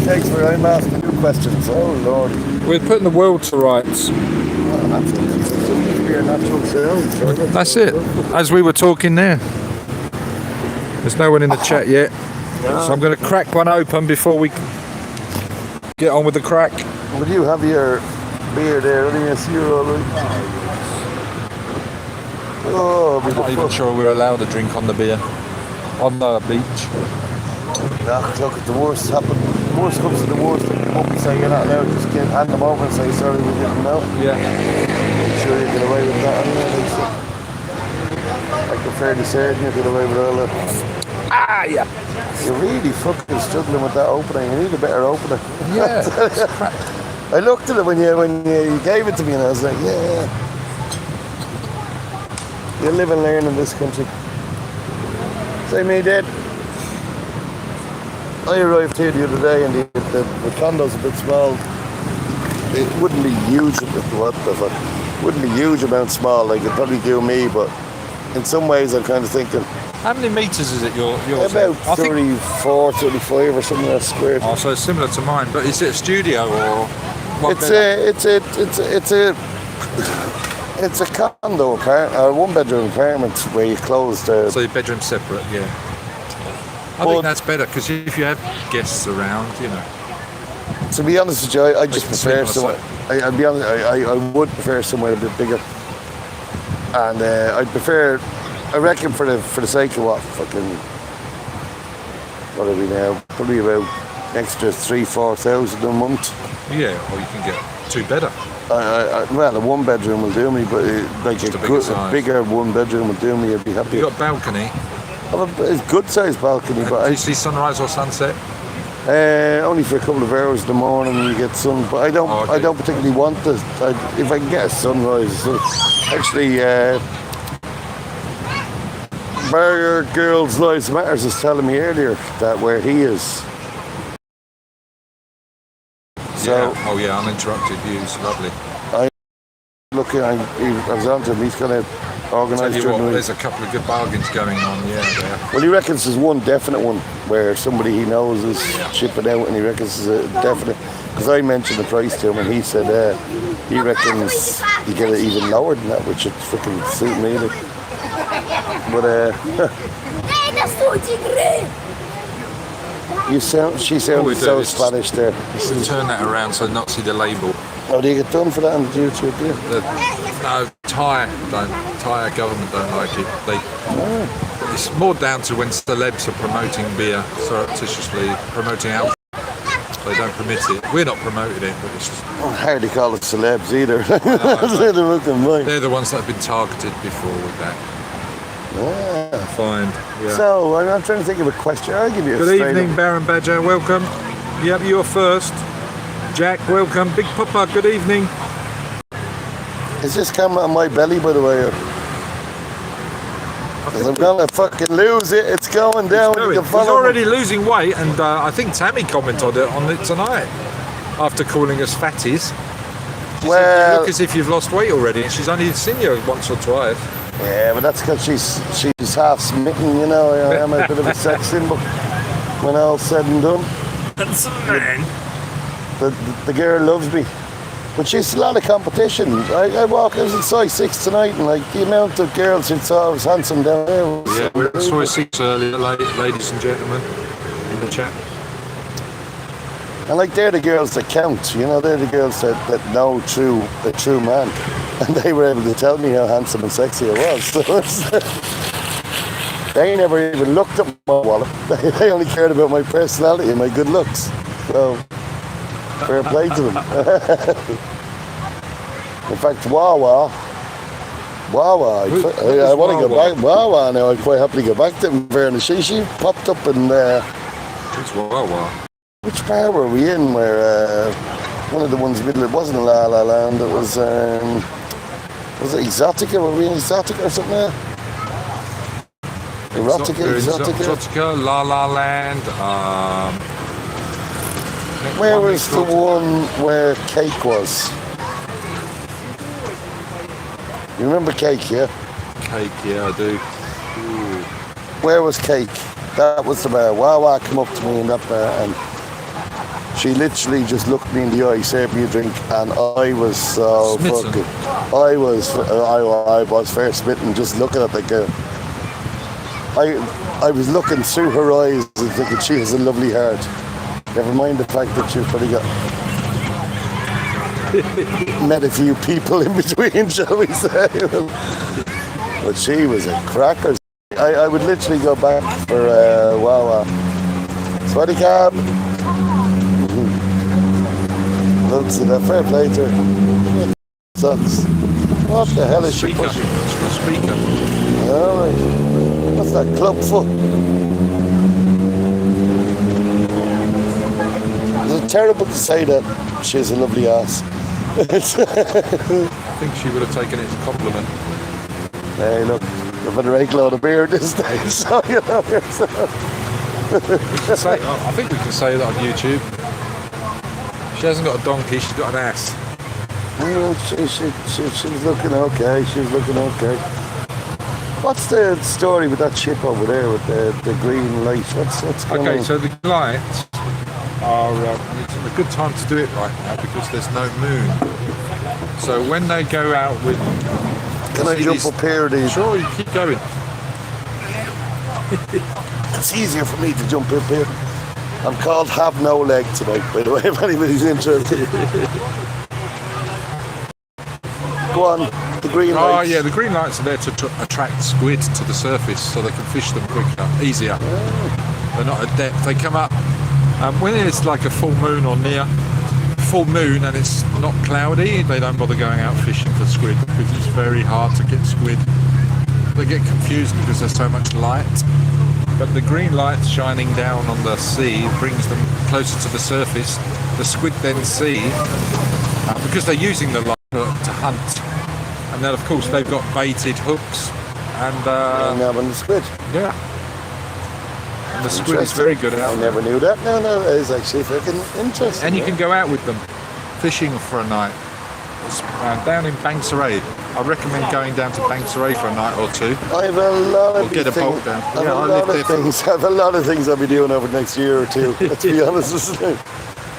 takes where I'm asking you questions. Oh Lord. We're putting the world to rights. That's it. As we were talking there. There's no one in the chat yet. So I'm going to crack one open before we get on with the crack. Would you have your beer there? Only a zero, oh, I'm not even sure we're allowed to drink on the beer. On the beach. Nah, look, the worst happen. The worst comes to the worst. Won't be saying you're not allowed. Just get hand them over and say sorry, we didn't know. Yeah. I'm sure you get away with that anyway. Like I'm fairly certain you get away with all that. Ah, yeah. You're really fucking struggling with that opening. You need a better opener. Yeah. I looked at it when you gave it to me and I was like, yeah. You live and learn in this country. Say me, Dad. I arrived here the other day and the condo's a bit small. It wouldn't be huge, wouldn't be huge amount small, like it'd probably do me, but in some ways I'm kind of thinking. How many metres is it yours? About 34, 35 or something like that squared. Oh, so it's similar to mine, but is it a studio or what? It's a condo apartment, or one bedroom apartment where you close the... So your bedroom's separate, yeah. I think that's better, because if you have guests around, you know. To be honest with you, I just prefer somewhere... I'll be honest, I would prefer somewhere a bit bigger. And I reckon for the sake of what are we now? Probably about extra 3,000-4,000 a month. Yeah, or you can get two better. Well, a one bedroom will do me, but like a bigger one bedroom will do me. I'd be happy. You got a balcony? I have a good sized balcony, but do you see sunrise or sunset? Only for a couple of hours in the morning when you get sun. But I don't. I don't particularly want this. If I can get a sunrise, actually. Burger Girls Lives Matters was telling me earlier that where he is. So, uninterrupted views, lovely. I was on to him, he's going to organise it. There's a couple of good bargains going on, there. Well, he reckons there's one definite one where somebody he knows is shipping out, and he reckons there's a definite. Because I mentioned the price to him, and he said he reckons you get it even lower than that, which would fucking suit me. But she sounds so Spanish there. Turn that around so not see the label. Oh, do you get done for that on YouTube? Yeah. No, Thai government don't like it. It's more down to when celebs are promoting beer surreptitiously, promoting alcohol. They don't permit it. We're not promoting it, but it's just... I hardly call it celebs either. They're the ones that have been targeted before with that. Yeah. Fine. Yeah. So, I'm trying to think of a question. I'll give you a Good evening, Baron Badger. Welcome. Yep, you're first. Jack, welcome. Big Papa, good evening. Is this camera on my belly, by the way? Because I'm going to fucking lose it. It's going down. He's already losing weight, and I think Tammy commented on it tonight after calling us fatties. She said, you look as if you've lost weight already, and she's only seen you once or twice. Yeah, but that's because she's half smitten, you know. I am a bit of a sex symbol when all's said and done. That's a man. The girl loves me. But she's a lot of competition. I was in size 6 tonight, and like the amount of girls who thought I was handsome down there. Yeah, we're in size 6 earlier, ladies and gentlemen, in the chat. And like they're the girls that count, you know, they're the girls that know the true man. And they were able to tell me how handsome and sexy I was. So they never even looked at my wallet. They only cared about my personality and my good looks. So fair play to them. In fact, Wawa, I want to go back. Wawa now. I'd quite happily go back to in fairness. She popped up in. It's Wawa. Which bar were we in? Where one of the ones middle. It wasn't La La Land. It was. Was it Exotica? Were we in Exotica or something there? Exotica, La La Land. Where was the one where Cake was? You remember Cake, yeah? Cake, yeah, I do. Ooh. Where was Cake? That was the bar. Wawa came up to me in that bar and She literally just looked me in the eye, served me a drink, and I was so Smitten. fucking. I was fair smitten just looking at the girl. I was looking through her eyes and thinking she has a lovely heart. Never mind the fact that she's probably got met a few people in between, shall we say. But she was a cracker. I would literally go back for Wawa. Swaddy cab. Looks at that, fair play to her. Sucks. What the hell is she Speaker. pushing? It's got a speaker. Alright. What's that, club foot? Is it terrible to say that she has a lovely ass? I think she would have taken it as a compliment. Hey, look, I've had a right load of beer this day, so you know yourself. I think we can say that on YouTube. She hasn't got a donkey, she's got an ass. Well, she's looking okay, she's looking okay. What's the story with that ship over there with the green light? What's going on? Okay, so the lights are it's a good time to do it right now because there's no moon. So when they go out with... Can I jump up here? Sure, you keep going. It's easier for me to jump up here. I'm called Have No Leg tonight, by the way, if anybody's interested. Go on, the green lights. Oh yeah, the green lights are there to attract squid to the surface so they can fish them quicker, easier. They're not at depth. They come up when it's like a full moon or near full moon and it's not cloudy. They don't bother going out fishing for squid because it's very hard to get squid. They get confused because there's so much light. But the green light shining down on the sea brings them closer to the surface. The squid then see, because they're using the light to hunt. And then of course they've got baited hooks. And nabbing the squid. yeah. And the squid is very good at I it. never knew that. No, that is actually fucking interesting. And you can go out with them, fishing for a night. It's, down in Bangsaray. I recommend going down to Bangsaray for a night or two. I have a lot of Or get a things. boat down. I have Yeah, a I lot live of there for- things. I have a lot of things I'll be doing over the next year or two. Let's be honest with you.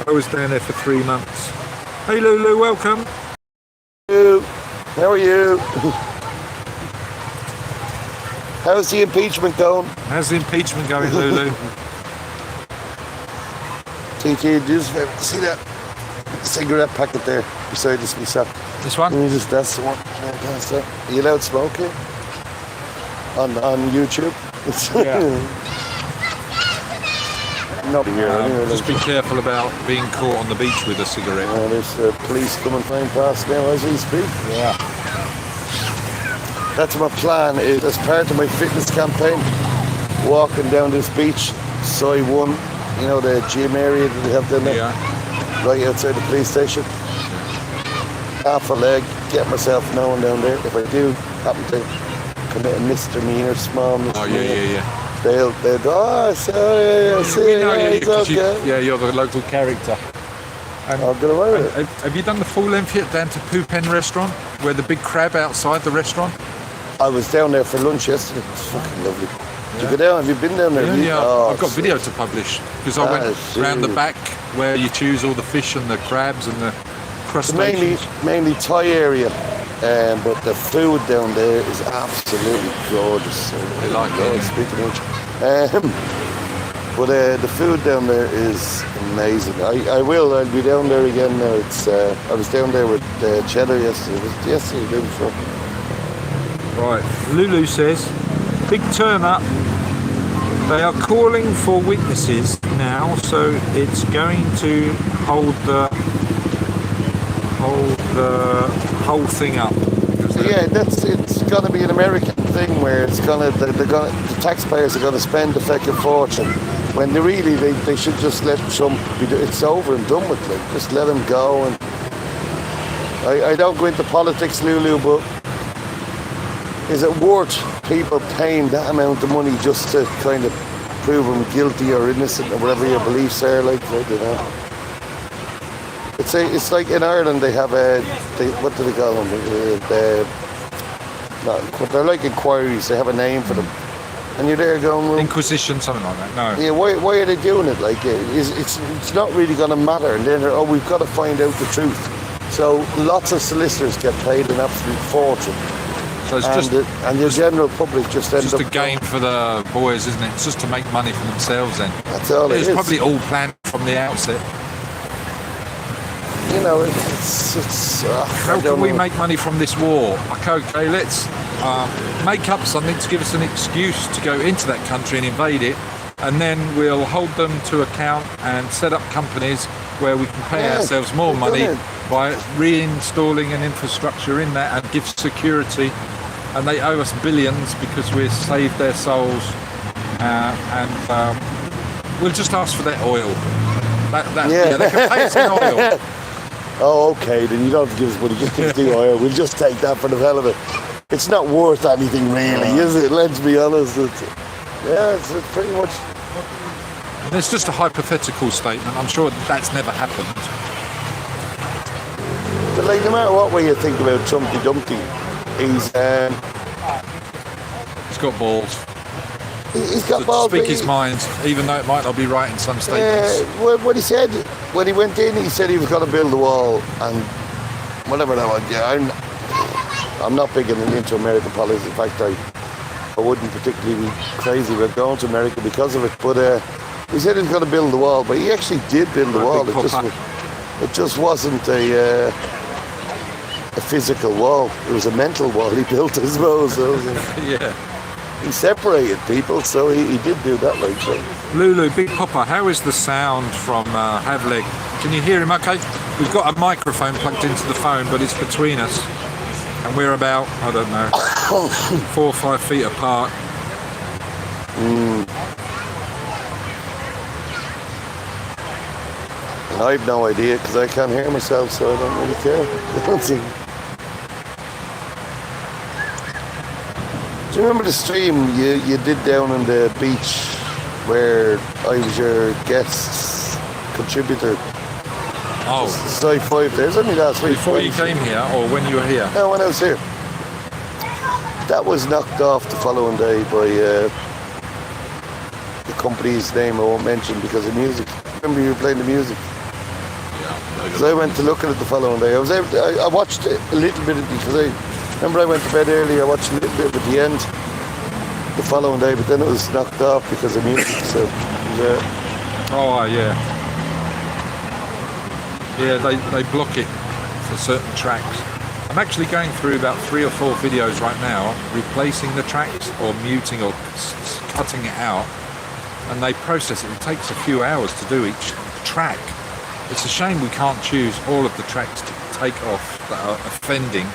I was down there for 3 months. Hey Lulu, welcome. How are you? How's the impeachment going? How's the impeachment going, Lulu? TT, do you just see that cigarette packet there beside this shop? This one? That's the one. That's that. Are you allowed to smoke it? On YouTube? Yeah. Not here anyway. Just be careful about being caught on the beach with a cigarette. There's police coming flying past now as we speak. Yeah. That's my plan, is as part of my fitness campaign, walking down this beach, side one, you know, the gym area that they have down there, Yeah. right outside the police station. Half a leg, get myself known down there. If I do happen to commit a misdemeanor, small Oh misdemeanor, yeah. they'll go, oh, sorry, I see, We know yeah, you, it's 'cause okay. you're the local character. And, I'll get away with it. have you done the full length yet down to Poo Pen restaurant, where the big crab outside the restaurant? I was down there for lunch yesterday. It's fucking lovely. Did you go down? Have you been down there? Yeah, Oh, I've got it's- video to publish because I That went is round the serious. back where you choose all the fish and the crabs and the It's crustaceans. mainly Thai area, but the food down there is absolutely gorgeous. So, They like it, yeah. Speaking of which, but the food down there is amazing. I'll be down there again now. It's I was down there with Cheddar yesterday. Was it yesterday, the day before? Right, Lulu says, big turn up. They are calling for witnesses now, so it's going to hold the whole thing up. Yeah, it's going to be an American thing where it's the taxpayers are going to spend a fucking fortune when they should just let Trump be. It's over and done with. Like, just let him go. And I don't go into politics, Lulu, but is it worth people paying that amount of money just to kind of prove him guilty or innocent or whatever your beliefs are? Like you know. It's like in Ireland they have what do they call them? They're like inquiries. They have a name for them. And you're there going, well, Inquisition, something like that. No. yeah, why are they doing it? Like, it's not really going to matter. And then, oh, we've got to find out the truth. So lots of solicitors get paid an absolute fortune. So it's And the general public just end just up... a game for the boys, isn't it? It's just to make money for themselves then. That's all it is. It's probably all planned from the outset. You know, it's How can we make money from this war? Okay, let's make up something to give us an excuse to go into that country and invade it, and then we'll hold them to account and set up companies where we can pay ourselves more money by reinstalling an infrastructure in there and give security. And they owe us billions because we've saved their souls, and we'll just ask for their oil. They can pay us in oil. Oh, okay, then you don't have to give us money, just give us the oil. We'll just take that for the hell of it. It's not worth anything really, is it? Let's be honest. It's pretty much... And it's just a hypothetical statement. I'm sure that's never happened. But like, no matter what way you think about Trumpy Dumpty, he's got balls. He's got to balls. Speak his mind, even though it might not be right in some statements. What he said when he went in, he said he was going to build a wall and whatever that was. Yeah, I'm not big into American politics. In fact, I wouldn't particularly be crazy about going to America because of it. But he said he was going to build the wall, but he actually did build the wall. It just wasn't a physical wall. It was a mental wall he built, I suppose. So yeah. He separated people, so he did do that, like so. Lulu, Big Popper, how is the sound from Havlik? Can you hear him okay? We've got a microphone plugged into the phone, but it's between us. And we're about, I don't know, 4 or 5 feet apart. And I've no idea, because I can't hear myself, so I don't really care. Do you remember the stream you did down on the beach where I was your guest contributor? Oh. It's like 5 days, only last week. Before you came here, or when you were here? No, when I was here. That was knocked off the following day by the company's name I won't mention because of music. Remember you were playing the music? Yeah. Because I went to look at it the following day. I watched it a little bit because remember I went to bed early, I watched a little bit at the end the following day, but then it was knocked off because of music, so yeah. Oh, yeah. Yeah, they block it for certain tracks. I'm actually going through about 3 or 4 videos right now, replacing the tracks or muting or cutting it out, and they process it. It takes a few hours to do each track. It's a shame we can't choose all of the tracks to take off that are offending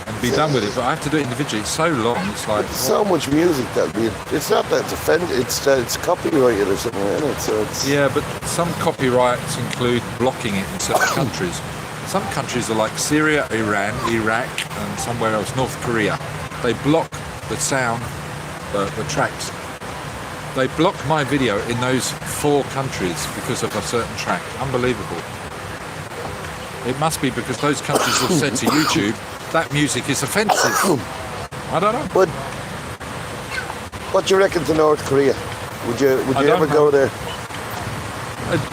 and be done with it, but I have to do it individually. It's so long. It's like so much music that it's not that it's offended. It's copyrighted or something, isn't it? So it's but some copyrights include blocking it in certain countries. Some countries are like Syria, Iran, Iraq, and somewhere else, North Korea. They block the sound, the tracks. They block my video in those 4 countries because of a certain track. Unbelievable. It must be because those countries have said to YouTube, that music is offensive. I don't know. But what do you reckon to North Korea? Would you ever go there?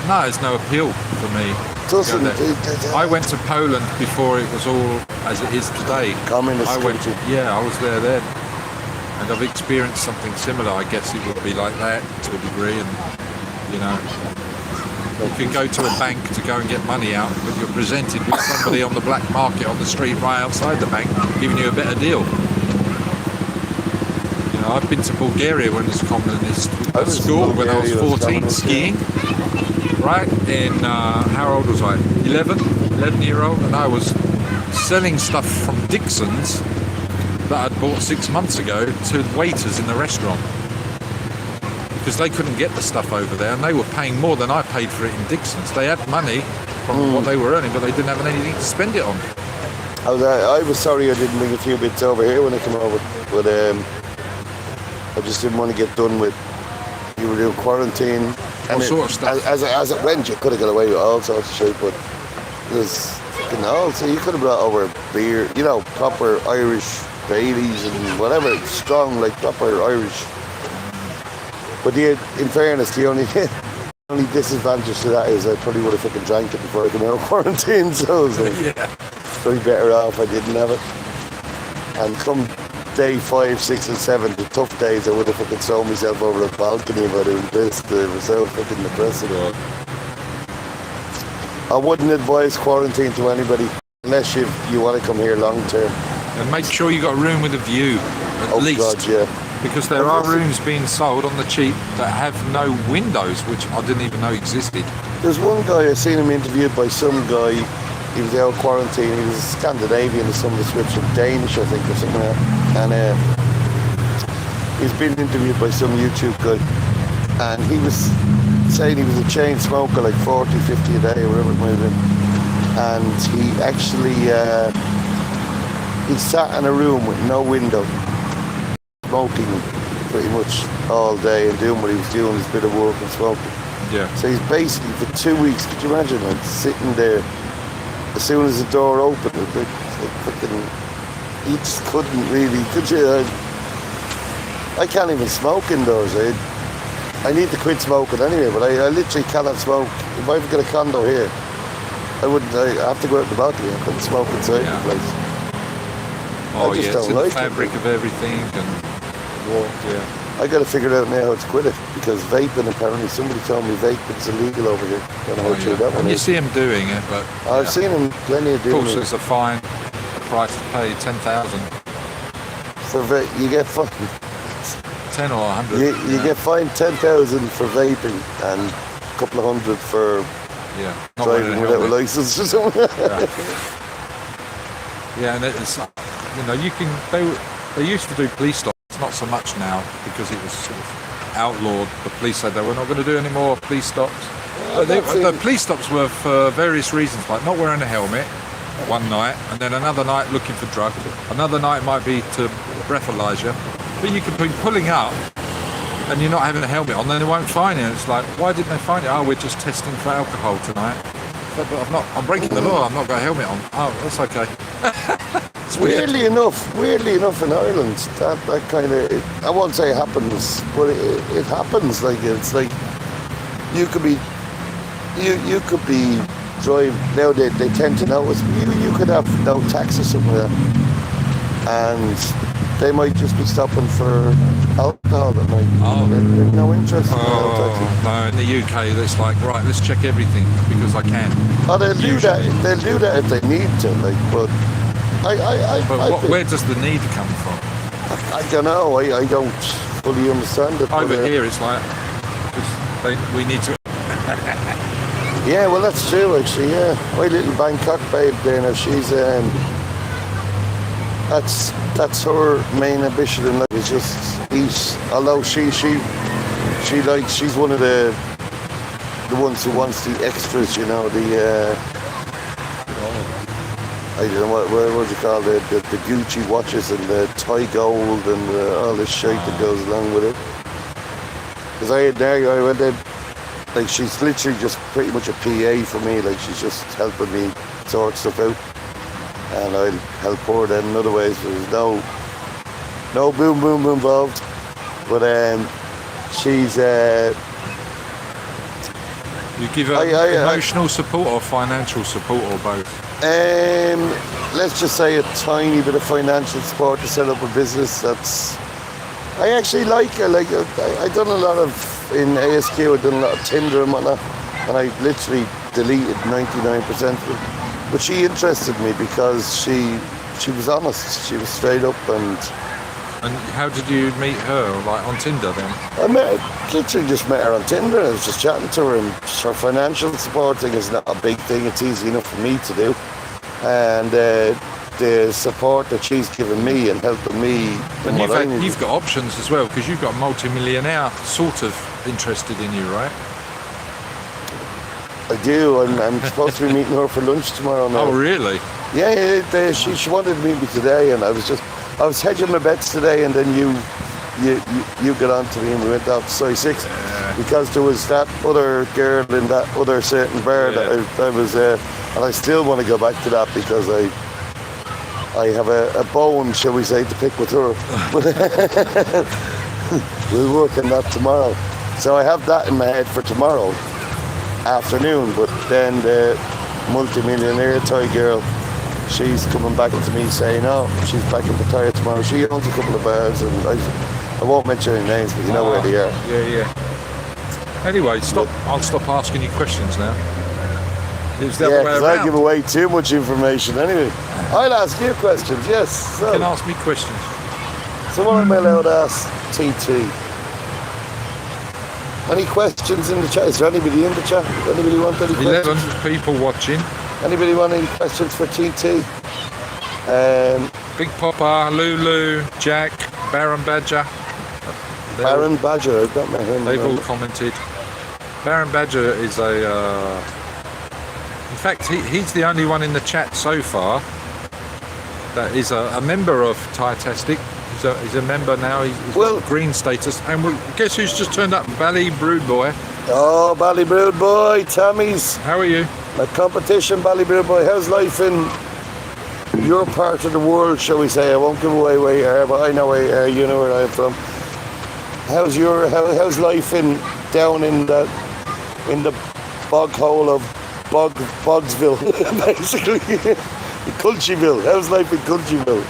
No, it's no appeal for me. I went to Poland before it was all as it is today. Communist country. Yeah, I was there then. And I've experienced something similar. I guess it would be like that to a degree. And, you know, you can go to a bank to go and get money out, but you're presented with somebody on the black market on the street right outside the bank giving you a better deal. You know, I've been to Bulgaria when it's communist at school when I was 14 skiing. Right, how old was I? 11-year-old, and I was selling stuff from Dixon's that I'd bought 6 months ago to waiters in the restaurant because they couldn't get the stuff over there and they were paying more than I paid for it in Dixon's. They had money from what they were earning, but they didn't have anything to spend it on. I was sorry I didn't bring a few bits over here when I came over, but I just didn't want to get done with, you were doing quarantine. All sort of stuff. As it went, you could have got away with all sorts of shit, but there's fucking all. So you could have brought over beer, you know, proper Irish Baileys and whatever, strong, like proper Irish But in fairness, the only disadvantage to that is I probably would have fucking drank it before I came out of quarantine, so I was like, Yeah. probably better off I didn't have it. And come day 5, 6 and 7, the tough days, I would have fucking thrown myself over the balcony if I didn't this. It was so fucking depressing. I wouldn't advise quarantine to anybody unless you want to come here long term. And make sure you got a room with a view, at least. God, yeah. Because there are rooms being sold on the cheap that have no windows, which I didn't even know existed. There's one guy, I seen him interviewed by some guy, he was out quarantine, he was Scandinavian or something, switched Danish I think or something like that. And he's been interviewed by some YouTube guy, and he was saying he was a chain smoker, like 40, 50 a day or whatever it might have been. And he actually, he sat in a room with no window, smoking pretty much all day and doing what he was doing, his bit of work and smoking. Yeah. So he's basically for 2 weeks, could you imagine, like sitting there, as soon as the door opened, like fucking, he just couldn't really, could you? I can't even smoke indoors. I need to quit smoking anyway, but I literally cannot smoke. If I ever get a condo here, I have to go out the balcony. I couldn't smoke inside the place. Oh I just yeah, don't it's in like the fabric of everything, and yeah. I got to figure out now how to quit it, because vaping, apparently somebody told me vaping's illegal over here. Don't know how true that one And you is. see him doing it, but I've seen him plenty of of doing course it. there's a fine, a price to pay, 10,000, For you get fined. 10 or 100. You get fined 10,000 for vaping and a couple of hundred for not wearing driving a without a helmet. license or something. Yeah, and it's, you know, they used to do police stops, not so much now, because it was sort of outlawed. The police said they were not going to do any more police stops. The police stops were for various reasons, like not wearing a helmet one night, and then another night looking for drugs. Another night might be to breathalyse you. But you could be pulling up and you're not having a helmet on, then they won't fine you. It's like, why didn't they fine you? Oh, we're just testing for alcohol tonight. But I'm breaking the law, I've not got a helmet on. Oh, that's okay. It's weird. Weirdly enough in Ireland, that kind of, I won't say it happens, but it happens. Like, it's like, you could be driving, now they tend to notice, you could have no tax or something like that, and they might just be stopping for alcohol that night. They've no interest in alcohol. No, in the UK, it's like, right, let's check everything because I can. Oh, they'll do that if they need to, like, but where does the need come from? I don't know, I don't fully understand it. Over here, it's like, we need to... Yeah, well, that's true, actually, yeah. My little Bangkok babe there now, she's, that's her main ambition in life, is just eat. Although she's one of the ones who wants the extras, you know, I don't know, what do you call the Gucci watches and the Thai gold and all this shit that goes along with it. Because I went in, like, she's literally just pretty much a PA for me, like, she's just helping me sort stuff out. And I'll help her then in other ways. There's no boom boom involved. But she's... You give her emotional support or financial support or both? Let's just say a tiny bit of financial support to set up a business. I actually like her. Like, I done a lot of, in ASQ, I done a lot of Tinder and whatnot, and I literally deleted 99% of it. But she interested me because she was honest. She was straight up. And how did you meet her? Like on Tinder then? I literally just met her on Tinder. I was just chatting to her, and her financial support thing is not a big thing. It's easy enough for me to do. And the support that she's given me and helping me. And you've got options as well, because you've got a multi-millionaire sort of interested in you, right? I do. I'm supposed to be meeting her for lunch tomorrow now. Oh, really? Yeah, she wanted to meet me today, and I was hedging my bets today, and then you got on to me, and we went off to Soy 6 because there was that other girl in that other certain bar that I was and I still want to go back to that because I have a bone, shall we say, to pick with her. We'll work on that tomorrow. So I have that in my head for tomorrow afternoon, but then the multi-millionaire Thai girl, she's coming back to me saying, oh, she's back in Pattaya tomorrow. She owns a couple of bars, and I won't mention any names, but you know where they are. Yeah. Anyway, I'll stop asking you questions now. It was the other way because around. I give away too much information anyway. I'll ask you questions, yes. You can ask me questions. So what am I allowed to ask TT? Any questions in the chat? Is there anybody in the chat? Anybody want any questions? 11 people watching. Anybody want any questions for TT? Big Papa, Lulu, Jack, Baron Badger. Baron Badger, I've got my hand. They've all commented. Baron Badger is in fact, he's the only one in the chat so far that is a member of ThaiTastic. He's a member now. He's got green status. And guess who's just turned up? Bally Brood Boy. Oh, Bally Brood Boy, Tammy's. How are you? A competition, Bally Brood Boy. How's life in your part of the world, shall we say? I won't give away where you are, but I know where you are. You know where I'm from. How's life down in the bog hole of Bogsville, basically? Culchiville. How's life in Culchiville?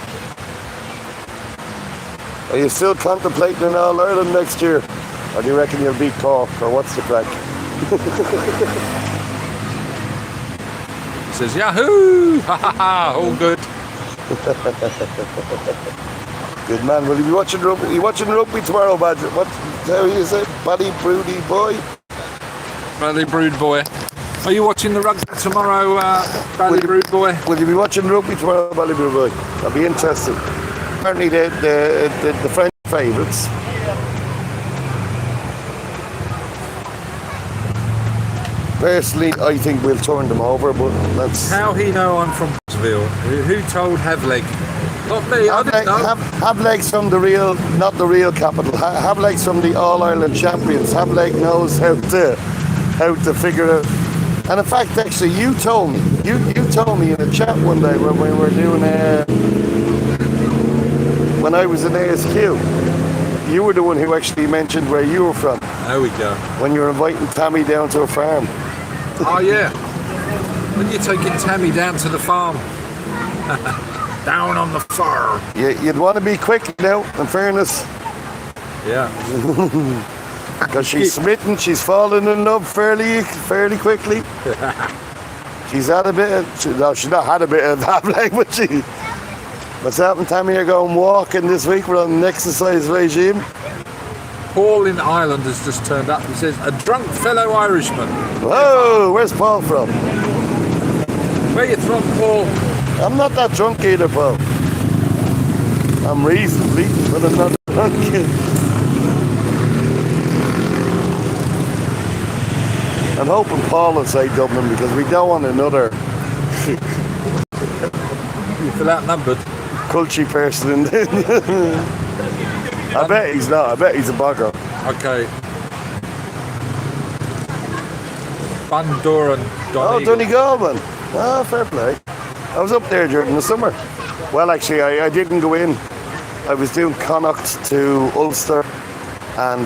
Are you still contemplating an All-Ireland next year? Or do you reckon you'll beat Cork? Or what's the crack? He says, Yahoo! Ha ha ha! All good. Good man. Will you be watching rugby? Are you watching rugby tomorrow, Badger? How you say? Bally Broody Boy? Bally Brood Boy. Are you watching the rugby tomorrow, Bally Brood Boy? Will you be watching rugby tomorrow, Bally Brood Boy? That'll be interesting. Apparently the French favourites. Personally, I think we'll turn them over, but that's... How he know I'm from Bosville? Who told Havleg? Not me, I didn't know. Havleg's from the real, not the real capital. Havleg's from the All-Ireland champions. Havleg knows how to figure it. And in fact, actually, you told me in a chat one day when we were doing when I was in ASQ, you were the one who actually mentioned where you were from. There we go. When you were inviting Tammy down to a farm. Oh yeah. When you're taking Tammy down to the farm. Down on the farm. You'd want to be quick now, in fairness. Yeah. Because she's smitten, she's fallen in love fairly quickly. She's had a bit of, she's not had a bit of that, like, but she... What's happened, Tammy? You're going walking this week. We're on an exercise regime. Paul in Ireland has just turned up. He says, a drunk fellow Irishman. Whoa, where's Paul from? Where you from, Paul? I'm not that drunk either, Paul. I'm reasonably, but I'm not drunk. I'm hoping Paul will say Dublin because we don't want another You feel outnumbered. culty person in there. I bet he's not. I bet he's a bugger. Okay. Bundoran. Oh, Donegal, man. Ah, fair play. I was up there during the summer. Well, actually, I didn't go in. I was doing Connacht to Ulster, and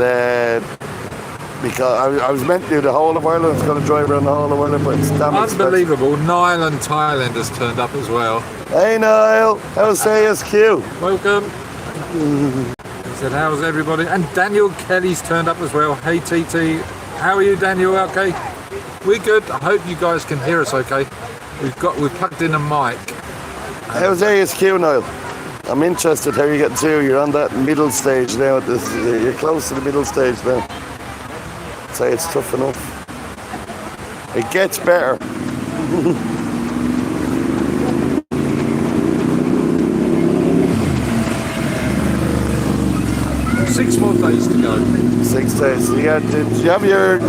because I was meant to do the whole of Ireland. I was going to drive around the whole of Ireland, but it's damn expensive. Unbelievable. Niall and Thailand has turned up as well. Hey, Niall. How's ASQ? Welcome. He said, how's everybody? And Daniel Kelly's turned up as well. Hey, TT. How are you, Daniel? Okay? We're good. I hope you guys can hear us okay. We've plugged in a mic. How's ASQ, Niall? I'm interested how you're getting through. You're on that middle stage now. You're close to the middle stage now. I'd say it's tough enough. It gets better. 6 more days to go. 6 days. Yeah, did you have your...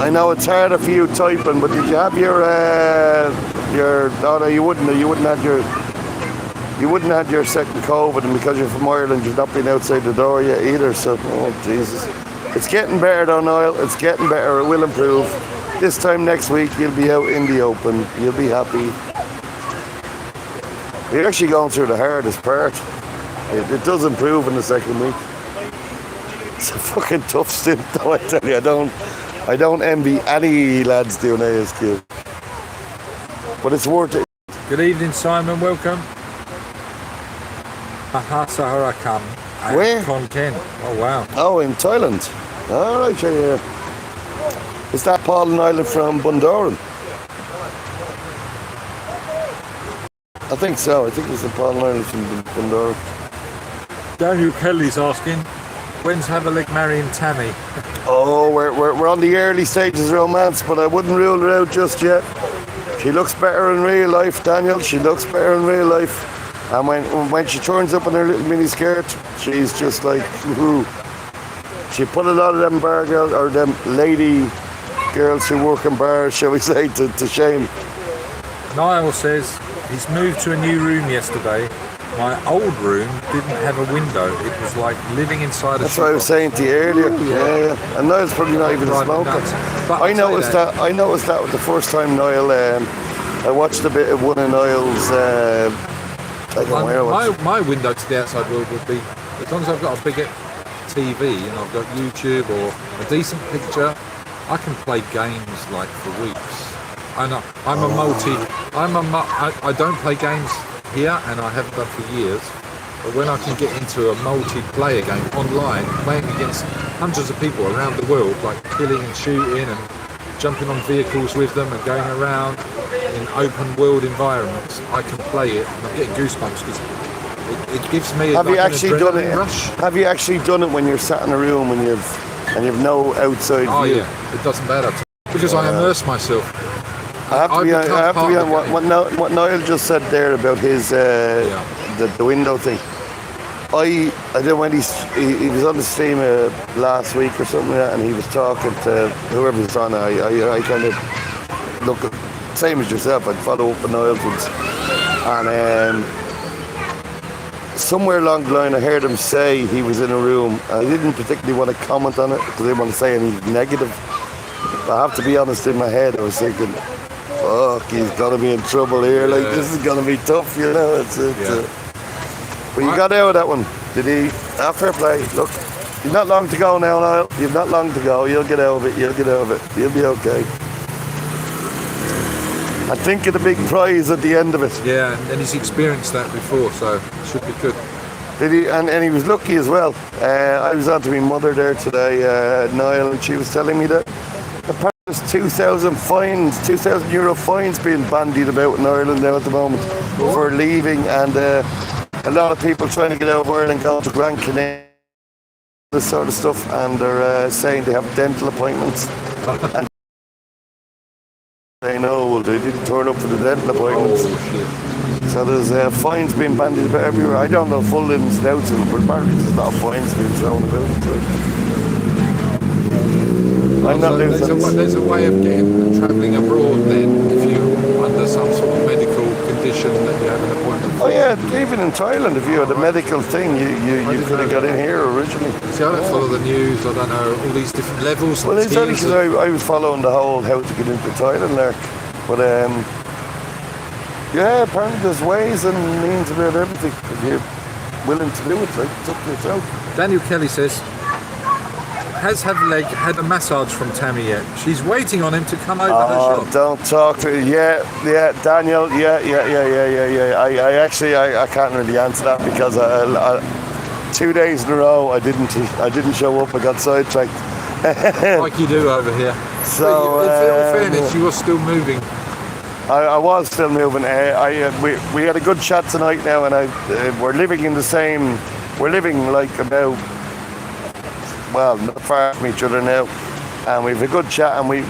I know it's harder for you typing, but did you have your... Oh, no, you wouldn't have your second COVID, and because you're from Ireland, you've not been outside the door yet either, so... Oh, Jesus. It's getting better though, Niall. It's getting better. It will improve. This time next week, you'll be out in the open. You'll be happy. You're actually going through the hardest part. It does improve in the second week. It's a fucking tough stint, though, I tell you. I don't envy any lads doing ASQ. But it's worth it. Good evening, Simon. Welcome. Mahasaharakam. Where? Kon Ken. Oh, wow. Oh, in Thailand. All right, yeah. Is that Paul and Island from Bundoran? I think so. I think it's the Paul and Island from Bundoran. Daniel Kelly's asking, when's Havelik marrying Tammy? Oh, we're on the early stages of romance, but I wouldn't rule her out just yet. She looks better in real life, Daniel. She looks better in real life. And when she turns up in her little mini skirt, she's just like, woohoo. She put a lot of them bar girls, or them lady girls who work in bars, shall we say, to shame. Niall says, he's moved to a new room yesterday. My old room didn't have a window. It was like living inside a That's what I was saying to you earlier. Yeah. And Niall's probably not even a smoker. I noticed that the first time Niall, I watched a bit of one of Niall's, my window to the outside world would be, as long as I've got a bigger TV and I've got YouTube or a decent picture, I can play games like for weeks. I don't play games here, and I haven't done for years, but when I can get into a multiplayer game online, playing against hundreds of people around the world, like killing and shooting and jumping on vehicles with them and going around in open world environments, I can play it and I'm getting goosebumps because it gives me Have you actually done it? Rush. Have you actually done it when you're sat in a room and you've no outside view? Oh yeah, it doesn't matter because I immerse myself. I have to be on what Niall just said there about his the window thing. I know when he was on the stream last week or something like that, and he was talking to whoever was on. I kind of look at, same as yourself. I'd follow up on Niall's ones, and somewhere along the line I heard him say he was in a room. I didn't particularly want to comment on it because I didn't want to say anything negative. But I have to be honest, in my head I was thinking, fuck, he's gonna be in trouble here. Like this is gonna be tough, you know. But you got out of that one, did he? Fair play. Look, you've not long to go now, Niall. You've not long to go. You'll get out of it. You'll be okay. I think of the big prize at the end of it. Yeah, and he's experienced that before, so it should be good. Did he? And he was lucky as well. I was on to my mother there today, Niall, and she was telling me that apparently there's 2,000 €2,000 fines being bandied about in Ireland now at the moment for leaving, and a lot of people trying to get out of Ireland going to Grand Canaria, this sort of stuff, and they're saying they have dental appointments. And they know, well, they didn't turn up for the dental appointments. Oh, shit. So there's fines being bandied about everywhere. I don't know full ins and outs of it, but apparently there's a lot of fines being thrown about. There's a way of travelling abroad then if you're under some sort of medical condition that you have an appointment for. Oh yeah, even in Thailand, if you had a medical thing, you could have got in here originally. See, I don't follow the news. I don't know all these different levels. Well, it's only because I was following the whole how to get into Thailand there. But yeah, apparently there's ways and means about everything if you're willing to do it. Like, it's up to yourself. Daniel Kelly says, has Haveleg had a massage from Tammy yet? She's waiting on him to come over her shop. Don't talk to yeah, Daniel, yeah. I can't really answer that because 2 days in a row I didn't show up. I got sidetracked. Like you do over here. So in all fairness, you were still moving. I was still moving. We had a good chat tonight now, and we're living in the same. We're living like about, well, not far from each other now, and we've a good chat. And we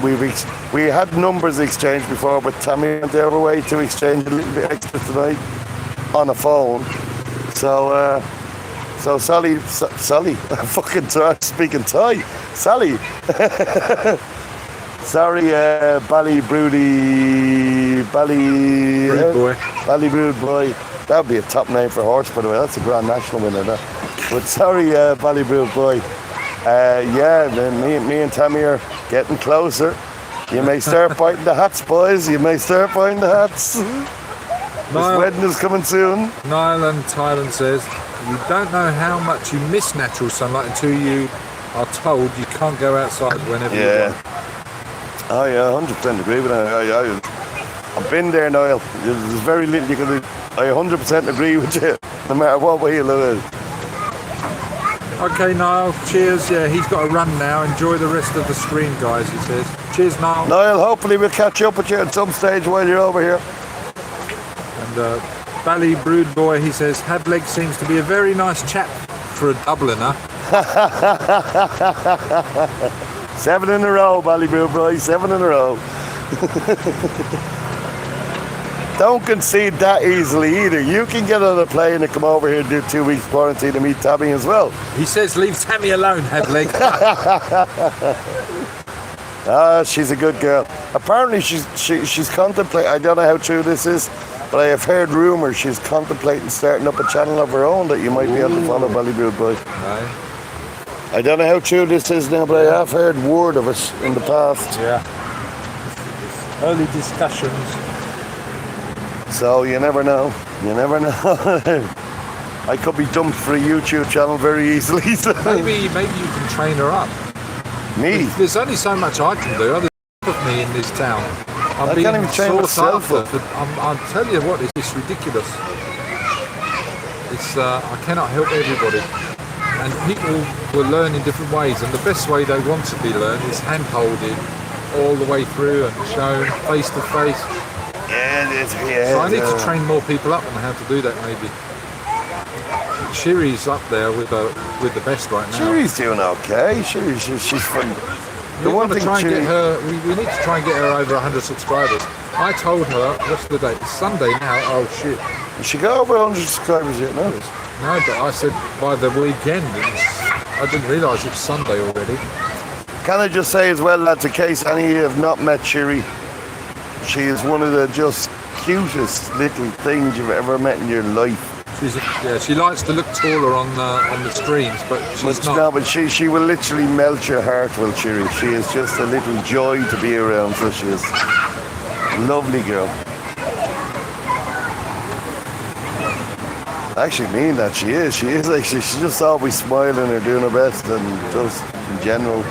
had numbers exchanged before, but Tammy went our way to exchange a little bit extra tonight on a phone. So Sally, I'm fucking speaking Thai, Sally. Sorry, Brood Boy. That would be a top name for a horse, by the way. That's a Grand National winner, that. But sorry, Brood Boy. Yeah, me and Tammy are getting closer. You may start biting the hats, boys. You may start biting the hats. This wedding is coming soon. Niall in Thailand says, you don't know how much you miss natural sunlight until you are told you can't go outside whenever you Yeah. want. Oh yeah, 100% agree with that. I've been there, Niall. There's very little you can do. I 100% agree with you, no matter what way you look at it. Okay, Niall, cheers. Yeah, he's got to run now. Enjoy the rest of the stream, guys, he says. Cheers, Niall. Niall, hopefully we'll catch up with you at some stage while you're over here. And Bally Brood Boy, he says, Hadleg seems to be a very nice chap for a Dubliner. 7 in a row, Ballyboo boy, 7 in a row. Don't concede that easily either. You can get on a plane and come over here and do 2 weeks quarantine and meet Tammy as well. He says, leave Tammy alone, Hadleg. She's a good girl. Apparently she's contemplating, I don't know how true this is, but I have heard rumours she's contemplating starting up a channel of her own that you might be able to follow, Ballyboo boy. Right. I don't know how true this is now, but I have heard word of it in the past. Yeah. Early discussions. So you never know. You never know. I could be dumped for a YouTube channel very easily. So. Maybe you can train her up. Me? There's only so much I can do. There's of me in this town. I'm I being can't even train sought myself after. up. I'll tell you what, it's ridiculous. It's I cannot help everybody. And people will learn in different ways, and the best way they want to be learned is hand-holded all the way through and shown face to face. Yeah, So I need to train more people up on how to do that, maybe. Shiri's up there with the best right now. Shiri's doing okay. She's fun. The We one want to thing try and get Shiri, her. We need to try and get her over 100 subscribers. I told her, what's the date? It's Sunday now. Oh shit. she got over 100 subscribers yet, no? No, but I said by the weekend. I didn't realise it was Sunday already. Can I just say as well, lads, in case any of you have not met Shiri, she is one of the just cutest little things you've ever met in your life. She likes to look taller on the streams, but she's not. No, but she will literally melt your heart, will Shiri. She is just a little joy to be around, so she is. Lovely girl. I actually mean that, she is actually, she's just always smiling or doing her best and just in general.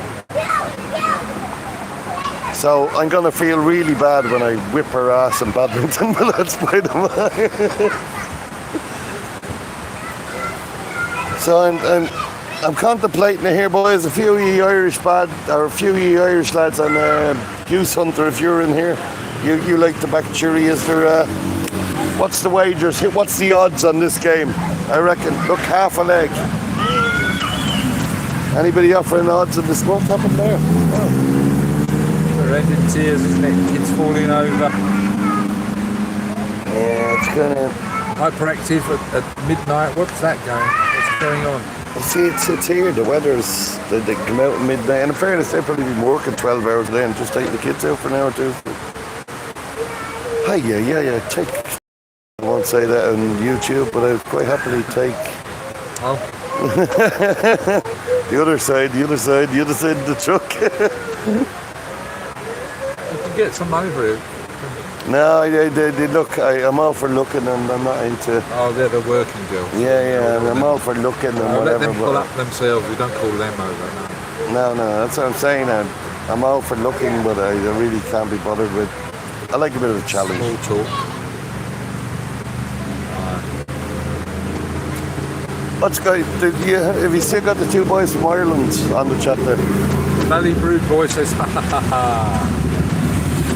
So I'm going to feel really bad when I whip her ass in badminton, but that's by the way. So I'm contemplating it here, boys. A few of you Irish lads on Goose Hunter, if you're in here, you like to back Cherry. Is there? What's the wagers? What's the odds on this game? I reckon. Look, half a leg. Anybody offering odds on this? What happened there? Oh. We're ending tears, isn't it? Kids falling over. Yeah, it's gonna. Hyperactive at midnight. What's that going? What's going on? See, it's here. The weather's. They come out at midnight. And in fairness, they've probably been working 12 hours a day and just take the kids out for an hour or two. Hi, yeah. Take. I won't say that on YouTube, but I'd quite happily take. Oh, The other side of the truck. you can get some over here. No, they look. I'm all for looking, and I'm not into. Oh, they're the working girls. Yeah, I'm all for looking and Let whatever. them pull up themselves. We don't call them over. No. No, that's what I'm saying. I'm all for looking, but I really can't be bothered with. I like a bit of a challenge. Small talk. Let's go. Have you still got the two boys from Ireland on the chat there? Valley Brood Boy says, ha ha ha ha.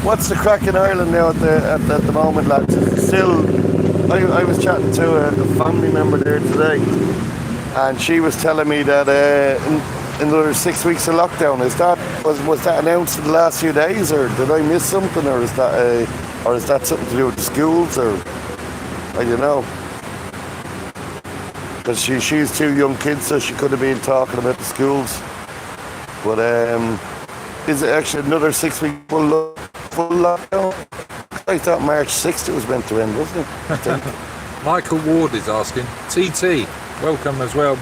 What's the crack in Ireland now at the moment, lads? Still, I was chatting to a family member there today, and she was telling me that in another 6 weeks of lockdown. Was that announced in the last few days, or did I miss something, or is that something to do with the schools, or I don't know? Because she's two young kids, so she could have been talking about the schools. But is it actually another 6 week full lockdown? I thought March 6th it was meant to end, wasn't it? Michael Ward is asking. TT, welcome as well.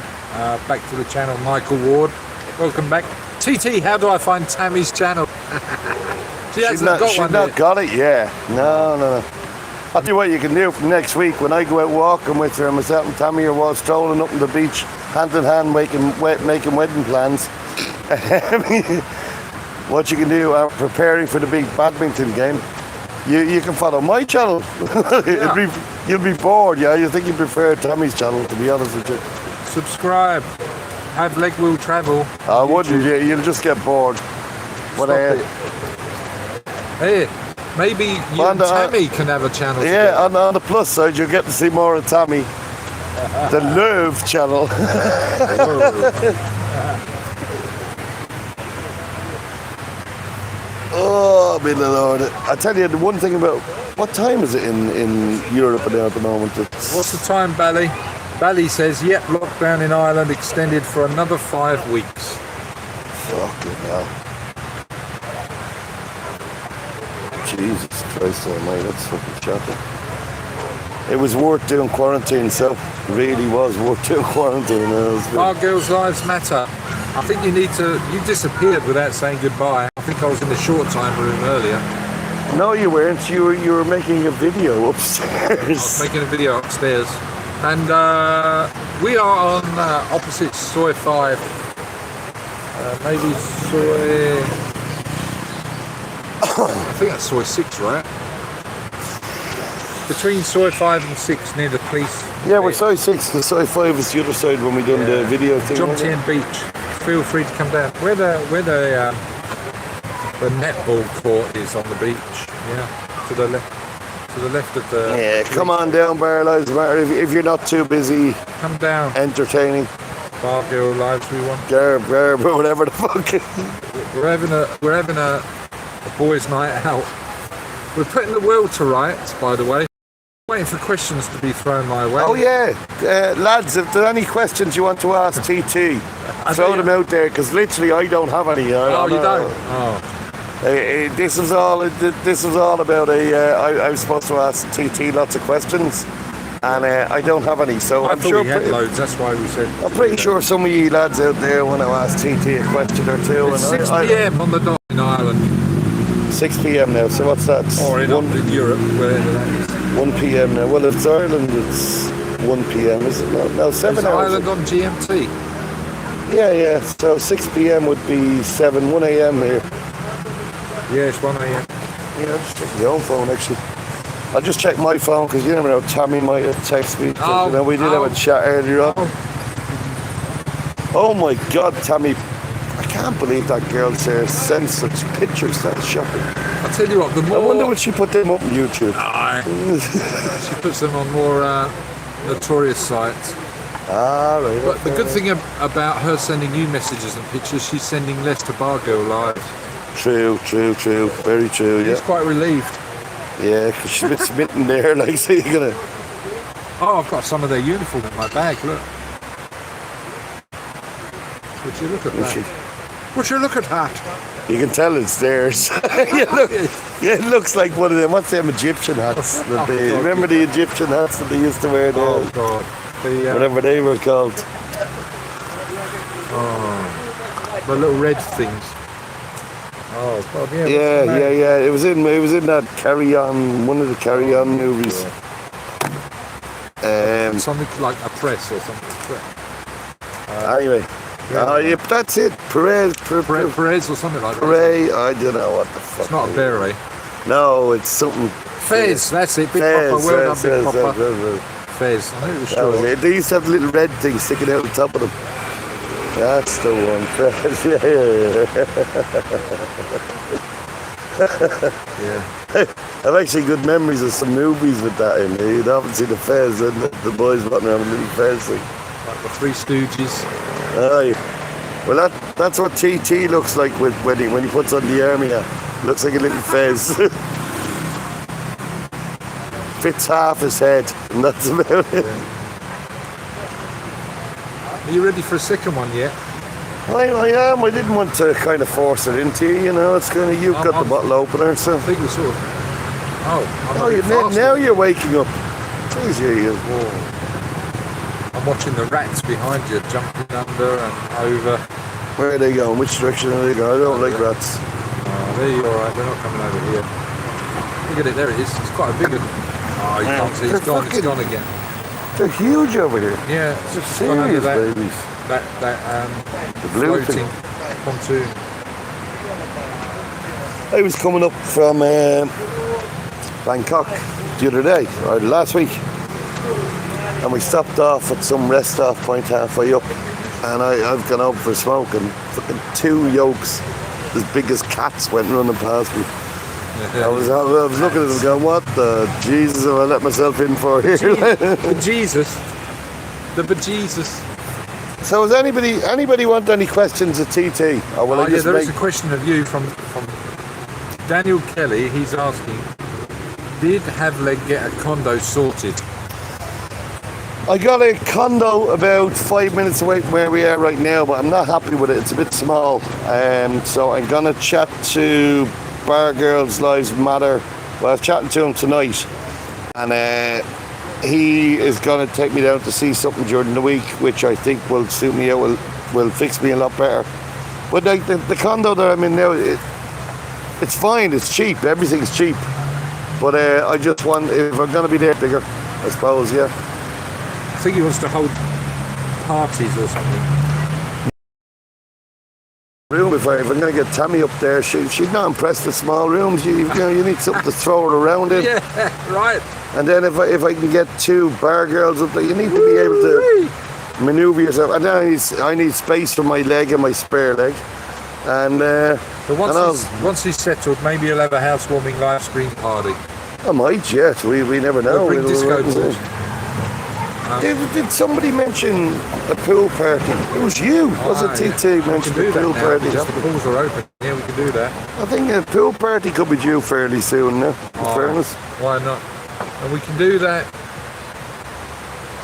Back to the channel, Michael Ward. Welcome back. TT, how do I find Tammy's channel? She's not got it, yeah. No. I'll tell you what you can do from next week when I go out walking with her and myself and Tammy are all strolling up on the beach, hand in hand, making wedding plans. What you can do preparing for the big badminton game, you can follow my channel. You'll be bored, yeah? You think you prefer Tommy's channel, to be honest with you. Subscribe. Have leg wheel travel. I wouldn't, you'll just get bored. Stop it. Hey, maybe you and Tammy can have a channel. Yeah, on the plus side, you'll get to see more of Tammy. The Love channel. Oh, my Lord. I tell you, the one thing about... What time is it in Europe at the moment? What's the time, Bally? Bally says, yep, lockdown in Ireland extended for another 5 weeks. Fucking hell. Jesus Christ almighty, that's fucking shocking. It was worth doing quarantine, so it really was worth doing quarantine. Our girls' lives matter. I think you disappeared without saying goodbye. I think I was in the short time room earlier. No, you weren't. You were making a video upstairs. I was making a video upstairs. And we are on opposite Soy 5. Maybe Soy... I think that's Soy 6, right? Between Soy 5 and 6 near the police. Yeah, we're Soy 6, because Soy 5 is the other side when we done the video thing. Jomtien Beach. Feel free to come down. Where the netball court is on the beach. Yeah, to the left of the... Yeah, come on down, Bar Lives Matter. If you're not too busy... Come down. Entertaining. Bar Girl Lives we want. Garb, whatever the fuck. We're having a boys' night out. We're putting the world to rights, by the way. Waiting for questions to be thrown my way. Oh yeah, lads, if there are any questions you want to ask TT, throw them out there, because literally I don't have any. You don't? Oh. This was all about I was supposed to ask TT lots of questions, and I don't have any. So I'm sure we had loads. That's why we said. I'm pretty sure some of you lads out there want to ask TT a question or two. It's 6 p.m. on the dot in Ireland. 6 p.m. now. So what's that? Or in Europe, wherever that is. 1 p.m. now. Well, if it's Ireland, it's 1 p.m. Is it? No, 7 hours. Ireland on GMT. Yeah. So 6 p.m. would be 1 a.m. here. Yeah, it's 1 a.m. Yeah, I'll just check my own phone actually. I'll just check my phone because you never know, Tammy might have texted me. We did have a chat earlier on. Oh my God, Tammy. I can't believe that girl sends such pictures. That's shocking. I'll tell you what, the more... I wonder would she put them up on YouTube. She puts them on more notorious sites. Right. But the good thing about her sending you messages and pictures, she's sending less to Bar Girl Live. True. Very true, yeah. She's quite relieved. Yeah, because she's a bit smitten there, like, so you're going to... Oh, I've got some of their uniform in my bag, look. Would you look at that? Would you look at that? You can tell it's theirs. It looks like one of them. What's them Egyptian hats? Remember the Egyptian hats that they used to wear there? Oh, God. Whatever they were called. Oh, the little red things. Oh, God, yeah. It was in that Carry On, one of the Carry On movies. Something like a press or something. Anyway. That's it. Perez or something like that. Perez, I don't know what the fuck. It's not a beret. No, it's something. Fez, that's it. Big Papa, well done, Big Papa. Fez, I knew it was sure. They used to have little red things sticking out the top of them. That's the one. Fez, yeah. I've actually good memories of some movies with that in there. You'd often see the Fez and the boys running around with a little Fez thing. Like the Three Stooges. Aye. Well, that's what TT looks like when he puts on the army hat. Looks like a little Fez. Fits half his head, and that's about it. Yeah. Are you ready for a second one yet? I am. I didn't want to kind of force it into you, you know. It's kind of, you've got the bottle opener, so. I think we sort of... now you're waking up. Jeez, here you go. I'm watching the rats behind you jumping under and over. Where are they going? Which direction are they going? I don't like rats. Oh, there you are. Alright, they're not coming over here. Look at it, there it is. It's quite a big one. Oh, you can't see. It's gone again. They're huge over here. Yeah, They're serious babies. That the blue floating thing. pontoon? I was coming up from Bangkok the other day, or last week, and we stopped off at some rest off point halfway up, and I've gone out for a smoke, and fucking 2 yolks as big as cats went running past me. I was looking at them going, what the Jesus have I let myself in for here? Bejesus. The bejesus. So does anybody want any questions at TT? Or will I just there is a question of you from Daniel Kelly. He's asking, did Havleg get a condo sorted? I got a condo about 5 minutes away from where we are right now, but I'm not happy with it. It's a bit small. So I'm going to chat to Bar Girls Lives Matter. Well, I was chatting to him tonight, and he is going to take me down to see something during the week, which I think will suit me out, will fix me a lot better. But like the condo that I'm in now, it's fine, it's cheap, everything's cheap. But I just want, if I'm going to be there bigger, I suppose, yeah. I think he wants to hold parties or something. Room, if I'm going to get Tammy up there, she's not impressed with small rooms. You need something to throw her around in. Yeah, right. And then if I can get 2 bar girls up there, you need to be able to manoeuvre yourself. And then I need space for my leg and my spare leg. And but once he's settled, maybe he'll have a housewarming live stream party. I might, yes. We never know. Bring disco balls. Did somebody mention a pool party? It was you. Was it TT mentioned a pool party? The pools are open. Yeah, we can do that. I think a pool party could be due fairly soon now, in fairness. Why not? And we can do that.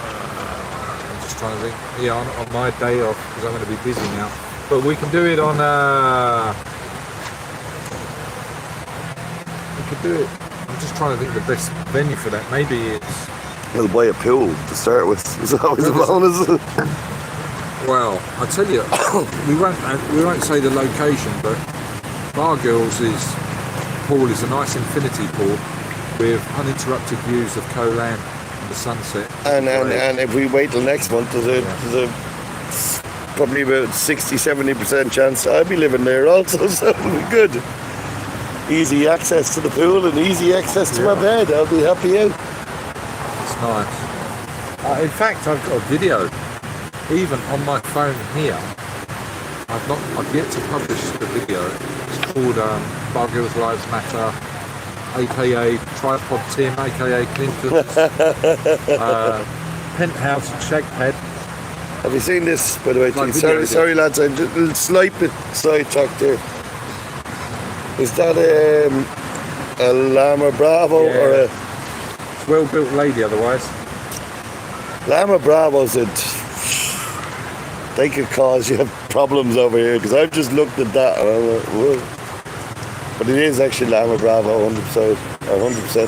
I'm just trying to think. Yeah, on my day off, because I'm going to be busy now. But we can do it on... we could do it... I'm just trying to think the best venue for that. Maybe it's... We'll buy a pool to start with. It's always a bonus. Well, I tell you, we won't say the location, but Bar Girls' pool is a nice infinity pool with uninterrupted views of Koh Lan and the sunset. And if we wait till next month, there's a probably about 60-70% chance I'll be living there also, so it'll be good. Easy access to the pool and easy access to my bed. I'll be happy out. Nice. In fact, I've got a video, even on my phone here. I've yet to publish the video. It's called Bar Girls Lives Matter, aka Tripod Tim, aka Clinton's Penthouse Shagpad. Have you seen this, by the way? Like sorry lads, I'm just a little slight bit sidetracked here. Is that a Llama Bravo or a... Well-built lady otherwise. Llama Bravos, they could cause you problems over here, because I've just looked at that and I'm like, whoa. But it is actually Llama Bravo 100%.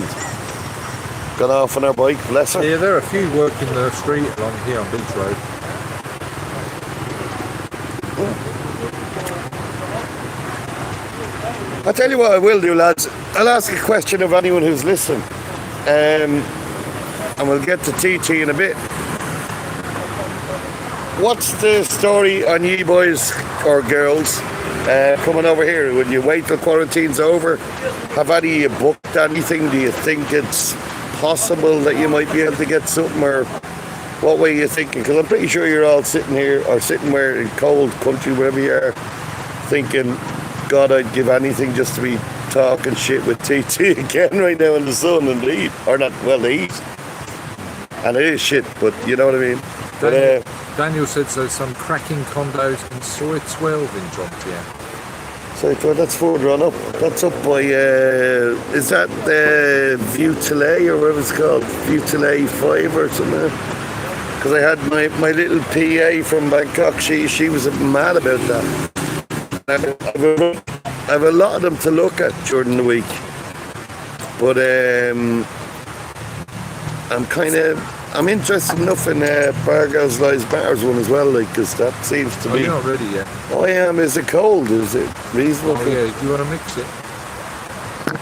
Gone off on our bike, bless her. Yeah, there are a few working the street along here on Beach Road. I'll tell you what I will do, lads. I'll ask a question of anyone who's listening. And we'll get to TT in a bit. What's the story on you boys or girls coming over here? When you wait till quarantine's over, have any of you booked anything? Do you think it's possible that you might be able to get something, or what way are you thinking? Because I'm pretty sure you're all sitting here, or sitting where in cold country, wherever you are, thinking, God, I'd give anything just to be talking shit with TT again right now in the sun and the heat. Or not, well, the heat. And it is shit, but you know what I mean. Daniel said there's some cracking condos in Soy 12 in Jomtien. So that's further on up. That's up by, is that View Tillay or whatever it's called? View Tillay 5 or something? Because I had my little PA from Bangkok, she was mad about that. I have a lot of them to look at during the week, but I'm interested enough in Bar Girls Lives Matters one as well, like, because that seems to be. You're not ready yet. Oh, I am. Is it cold? Is it reasonable? Oh yeah. Do you want to mix it?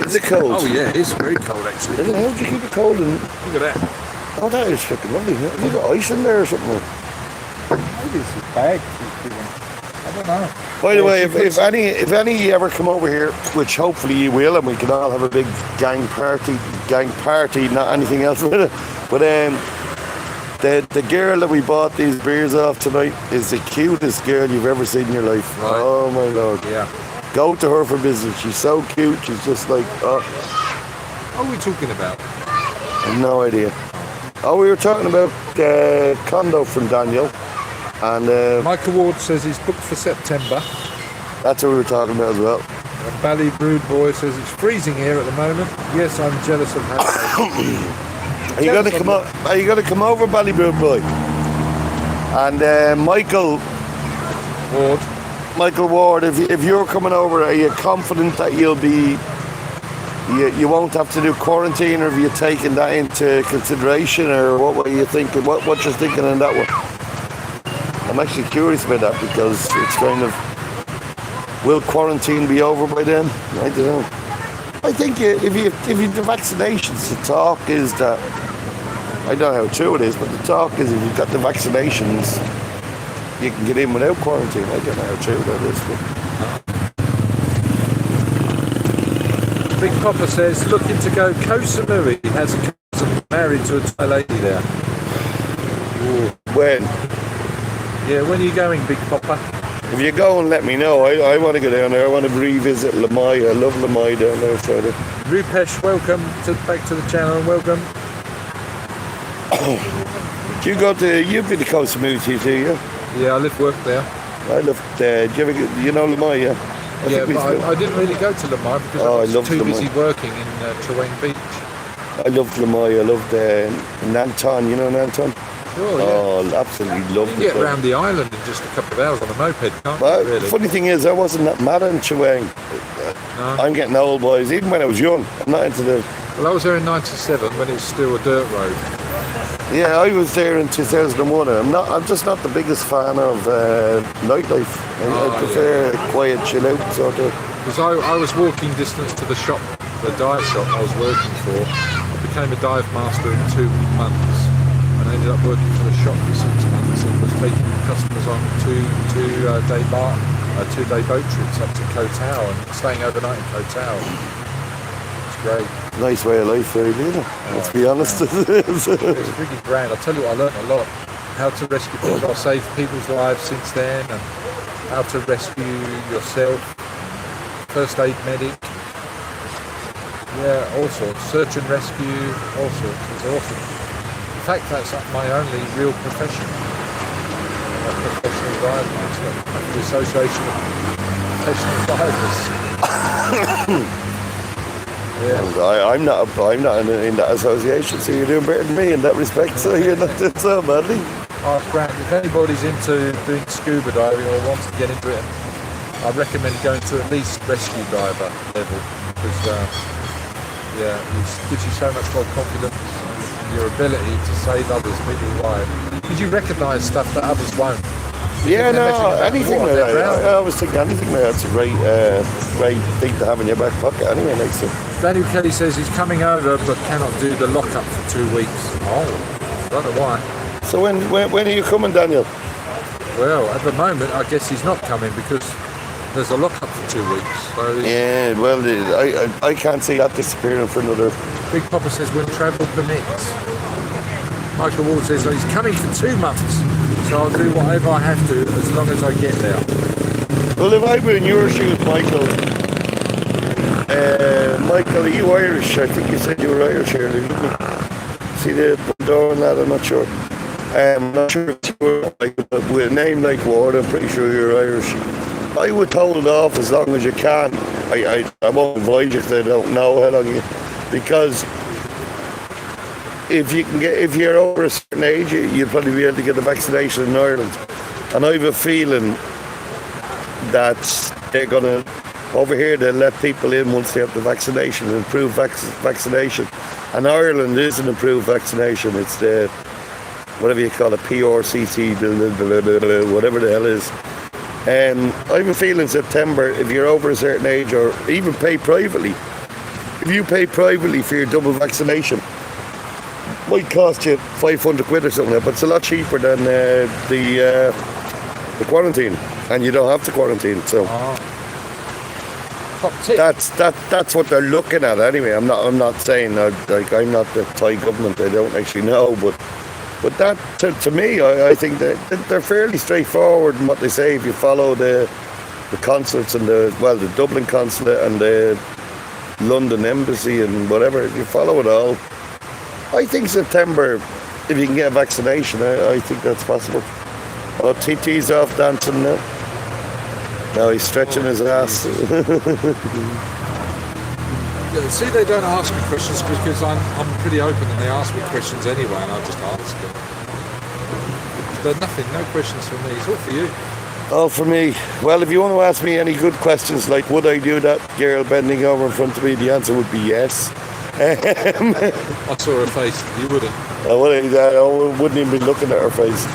Is it cold? Oh yeah, it's very cold actually. How do you keep it cold? Look at that. Oh, that is fucking lovely. Have you got ice in there or something? Maybe it's a bag. I don't know. By the way, if any ever come over here, which hopefully you will, and we can all have a big gang party, not anything else with it. But the girl that we bought these beers off tonight is the cutest girl you've ever seen in your life. Right. Oh my lord. Yeah. Go to her for business. She's so cute. She's just like, What are we talking about? I've no idea. Oh, we were talking about condo from Daniel, and Michael Ward says he's booked for September. that's what we were talking about as well. And Bally Brood Boy says it's freezing here at the moment. Yes, I'm jealous of how. Are you gonna come over? Are you gonna come over, Ballybrook boy? And Michael Ward, if you're coming over, are you confident that you won't have to do quarantine, or have you taken that into consideration, or what were you thinking? What you're thinking on that one? I'm actually curious about that, because it's kind of, will quarantine be over by then? I don't know. I think if you the vaccinations, the talk is that, I don't know how true it is, but the talk is if you've got the vaccinations, you can get in without quarantine. I don't know how true that is. But Big Papa says looking to go Koh Samui. He has a cousin married to a Thai lady there. when Yeah, when are you going, Big Papa? if you go and let me know, I want to go down there. I want to revisit Lamai. I love Lamai down there. So Rupesh, welcome back to the channel. Welcome. you've been to Koh Samui, do you? Yeah, I live work there. I love. Do you ever you know Lamai? Yeah. Yeah, but I didn't really go to Lamai because I was too busy working in Chaweng Beach. I loved Lamai. I loved Nanton. You know Nanton? Sure, yeah. Oh, absolutely loved You can get it. around the island in just a couple of hours on a moped, can't Well, you, really? funny thing is, I wasn't that mad in Chaweng. No. I'm getting old, boys. Even when I was young, I'm not into the. Well, I was there in '97 when it was still a dirt road. Yeah, I was there in 2001. I'm just not the biggest fan of nightlife. I prefer quiet, chill out sort of. Because I was walking distance to the shop, the dive shop I was working for. I became a dive master in 2 months, and I ended up working for the shop for 6 months and was taking customers on two-day boat trips up to Koh Tao and staying overnight in Koh Tao. It's great. Nice way of life, really, isn't it? Let's be honest. It's really grand. I tell you what, I learned a lot. How to rescue people. I've saved people's lives since then, and how to rescue yourself. First aid medic. Yeah, all sorts. Search and rescue, all sorts. It's awesome. In fact, that's my only real profession. I'm a professional dive master. The Association of Professional Divers. Yeah. I'm not in that association, so you're doing better than me in that respect. So you're not doing so badly. Oh, great. If anybody's into doing scuba diving or wants to get into it, I recommend going to at least rescue diver level, because it gives you so much more confidence in your ability to save others, people's lives. Because you recognise stuff that others won't. Yeah, no, anything like that. Drowned. I always think anything like that's a great thing to have in your back pocket anyway, next to. Daniel Kelly says he's coming over but cannot do the lockup for 2 weeks. Oh, don't know why. So when are you coming, Daniel? Well, at the moment, I guess he's not coming because there's a lockup for 2 weeks. So Yeah, well, I can't see that disappearing for another. Big Papa says when travel permits. Michael Ward says he's coming for 2 months, so I'll do whatever I have to as long as I get there. Well, if I were in your shoes, Michael, are you Irish? I think you said you were Irish here. See the door and that, I'm not sure. I'm not sure if you were, but with a name like Ward, I'm pretty sure you're Irish. I would hold off as long as you can. I won't avoid you because I don't know how long you, because if you're over a certain age, you'll probably be able to get the vaccination in Ireland. And I have a feeling that they're gonna, over here they'll let people in once they have the vaccination, improved vaccination. And Ireland is an improved vaccination. It's the, whatever you call it, PRCT, whatever the hell it is. I have a feeling September, if you're over a certain age, or even pay privately, if you pay privately for your double vaccination, might cost you 500 quid or something, but it's a lot cheaper than the quarantine. and you don't have to quarantine. So Top tip. that's what they're looking at anyway. I'm not saying like I'm not the Thai government. I don't actually know, but that to me, I think that they're fairly straightforward in what they say. If you follow the consulates and the Dublin consulate and the London embassy and whatever, if you follow it all, I think September, if you can get a vaccination, I think that's possible. Oh, TT's off dancing now. Now he's stretching his ass. See, they don't ask me questions because I'm pretty open and they ask me questions anyway, and I just ask them. There's nothing, no questions for me. It's all for you. Oh, for me. Well, if you want to ask me any good questions, like would I do that girl bending over in front of me, the answer would be yes. I saw her face. You wouldn't. I wouldn't even be looking at her face.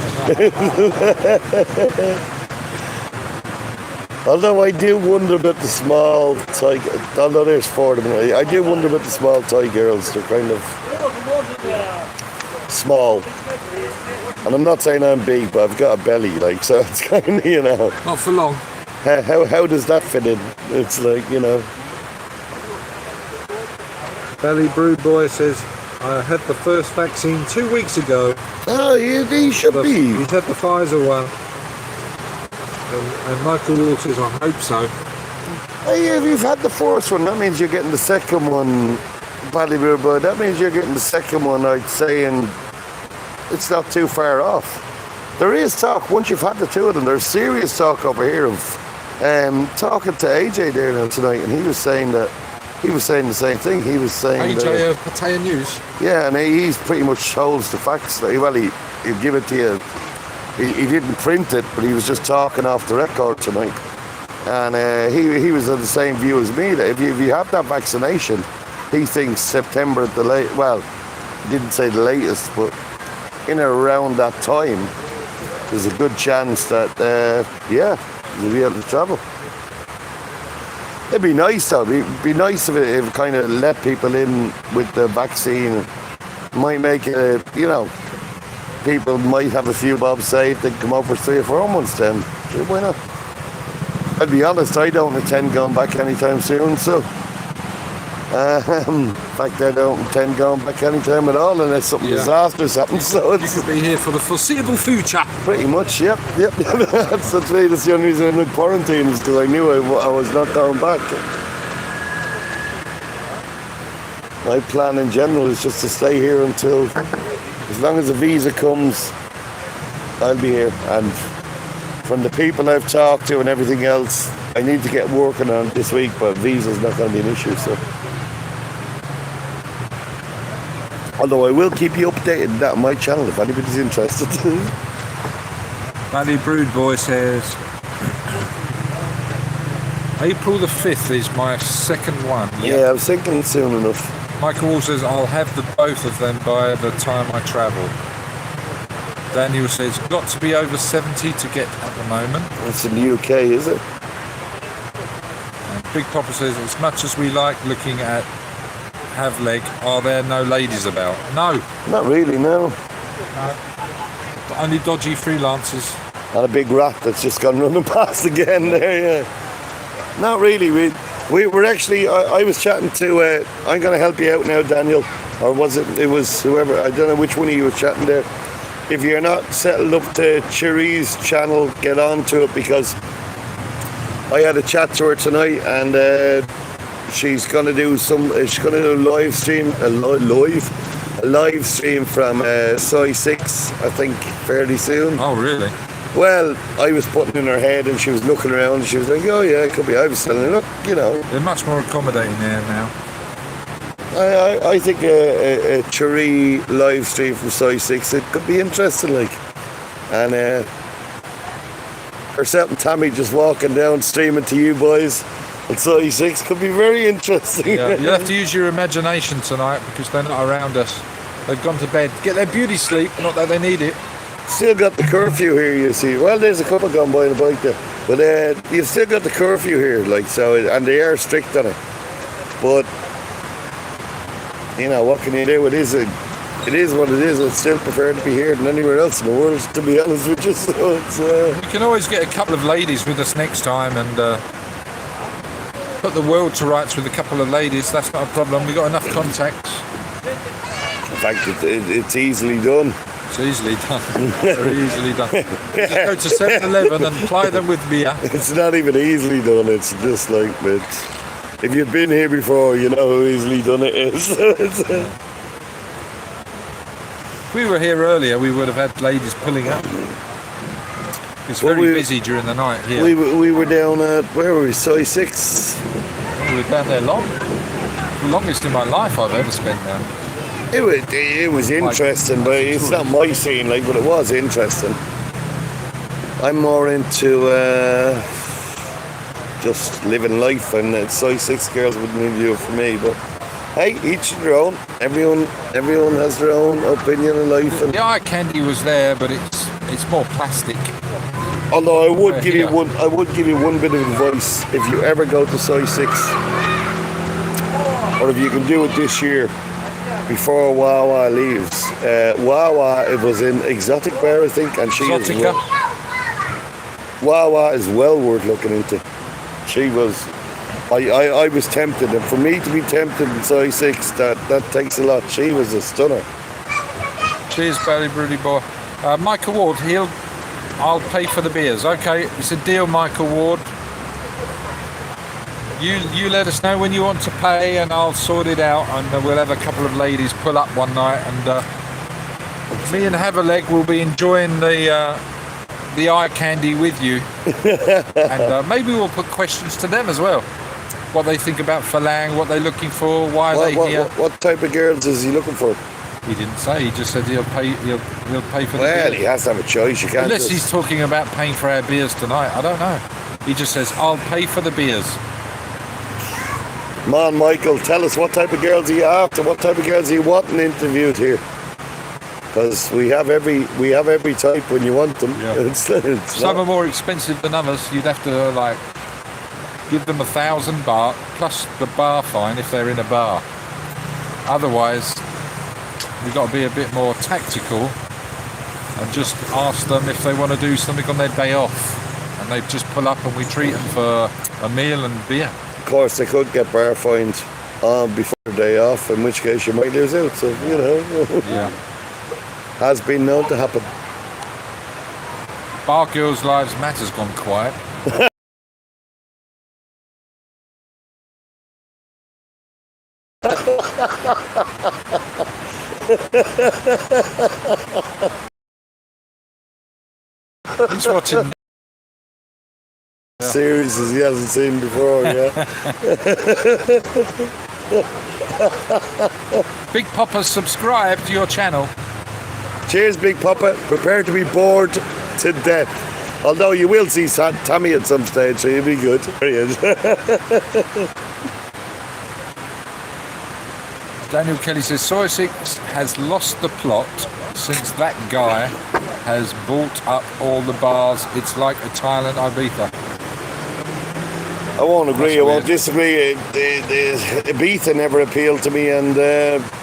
Although I do wonder about the small Thai, although there's 4 of them, I do wonder about the small Thai girls. They're kind of small. And I'm not saying I'm big, but I've got a belly, like, so it's kind of, you know. Not for long. How does that fit in? It's like, you know. Belly Brood Boy says, I had the first vaccine 2 weeks ago. Oh, he should be. He's had the Pfizer one. And Michael Wall says, I hope so. Hey, if you've had the first one, that means you're getting the second one, Belly Brood Boy. That means you're getting the second one, I'd say, and it's not too far off. There is talk, once you've had the 2 of them, there's serious talk over here of talking to AJ there now tonight, and he was saying the same thing. He was saying AJ of Pattaya News. Yeah, and he's pretty much holds the facts. Well, he'd give it to you. He didn't print it, but he was just talking off the record tonight. And he was of the same view as me, that if you have that vaccination, he thinks September at the late. Well, he didn't say the latest, but in and around that time, there's a good chance that, you'll be able to travel. It'd be nice though. It'd be nice if it kind of let people in with the vaccine. Might make it, you know, people might have a few bob saved. They come over for 3 or 4 months then. Why not? I'll be honest, I don't intend going back anytime soon, so. In fact, I don't intend going back anytime at all unless something disastrous happens. So you could be here for the foreseeable future. Pretty much, yep. That's the only reason I'm in quarantine, is because I knew I was not going back. My plan in general is just to stay here until, as long as the visa comes, I'll be here. And from the people I've talked to and everything else, I need to get working on this week, but visa's not going to be an issue, so. Although I will keep you updated that on my channel if anybody's interested. Belly Brood Boy says, April the 5th is my second one. Yeah, I was thinking soon enough. Michael Wall says, I'll have both of them by the time I travel. Daniel says, got to be over 70 to get at the moment. That's in the UK, is it? And Big Papa says, as much as we like looking at Havleg, are there no ladies about? No. Not really, no. Only dodgy freelancers. And a big rat that's just gone running past again there, yeah. Not really. We were actually, I was chatting to, I'm going to help you out now, Daniel. Or it was whoever, I don't know which one of you was chatting there. If you're not settled up to Cherie's channel, get on to it, because I had a chat to her tonight, and she's going to do a live stream from Soy 6, I think, fairly soon. Oh, really? Well, I was putting in her head, and she was looking around, and she was like, oh yeah, it could be. I was telling her, look, you know. They're much more accommodating there now. I think a Cherie live stream from Soy 6, it could be interesting, like. And herself and Tammy just walking down, streaming to you boys on Soy 6 could be very interesting. Yeah, you'll have to use your imagination tonight, because they're not around us. They've gone to bed. Get their beauty sleep, not that they need it. Still got the curfew here, you see. Well, there's a couple gone by the bike there. But you've still got the curfew here, like, so, and they are strict on it. But, you know, what can you do? It is a it is what it is. I'd still prefer to be here than anywhere else in the world, to be honest with you. So it's, We can always get a couple of ladies with us next time and put the world to rights with a couple of ladies. That's not a problem. We've got enough contacts. in fact, it's easily done. It's easily done. Very easily done. Just go to 7-Eleven and ply them with beer. It's not even easily done. It's just like, if you've been here before, you know how easily done it is. If we were here earlier, we would have had ladies pulling up. It's very busy during the night here. We were down at, where were we, Soy 6? We were down there long. The longest in my life I've ever spent there. It was interesting, but it's not my scene, like, but it was interesting. I'm more into just living life, and Soy 6 girls wouldn't really do it for me, but hey, each their own. Everyone has their own opinion in life. And the eye candy was there, but it's more plastic. although I would give you one bit of advice: if you ever go to Soy 6, or if you can do it this year before Wawa leaves. Wawa, it was in Exotic Bar, I think, and she is Wawa is well worth looking into. She was. I was tempted, and for me to be tempted in Soy 6, that takes a lot. She was a stunner. Cheers, Barry Broody boy. Michael Ward, I'll pay for the beers. Okay, it's a deal, Michael Ward. You let us know when you want to pay, and I'll sort it out, and we'll have a couple of ladies pull up one night, and me and Haverleg will be enjoying the eye candy with you, and maybe we'll put questions to them as well. What they think about Falang, what they're looking for, why they're here. What type of girls is he looking for? He didn't say. He just said he'll pay for the beers. Well, he has to have a choice. You can't. Unless he's talking about paying for our beers tonight. I don't know. He just says, I'll pay for the beers. Come on, Michael, tell us what type of girls are you after? What type of girls are you wanting interviewed here? Because we have every type when you want them. Yeah. Some are more expensive than others. You'd have to give them 1,000 baht plus the bar fine if they're in a bar. Otherwise, we've got to be a bit more tactical and just ask them if they want to do something on their day off, and they just pull up and we treat them for a meal and beer. Of course, they could get bar fined before the day off, in which case you might lose out. So Yeah. Has been known to happen. Bar Girls Lives Matter's gone quiet. He's watching Series as he hasn't seen before, yeah. Big Papa, subscribe to your channel. Cheers, Big Papa. Prepare to be bored to death. Although you will see Tommy at some stage, so you'll be good. There he is. Daniel Kelly says, Soy 6 has lost the plot since that guy has bought up all the bars. It's like a Thailand Ibiza. I won't agree, That's I won't weird. disagree. Ibiza never appealed to me, and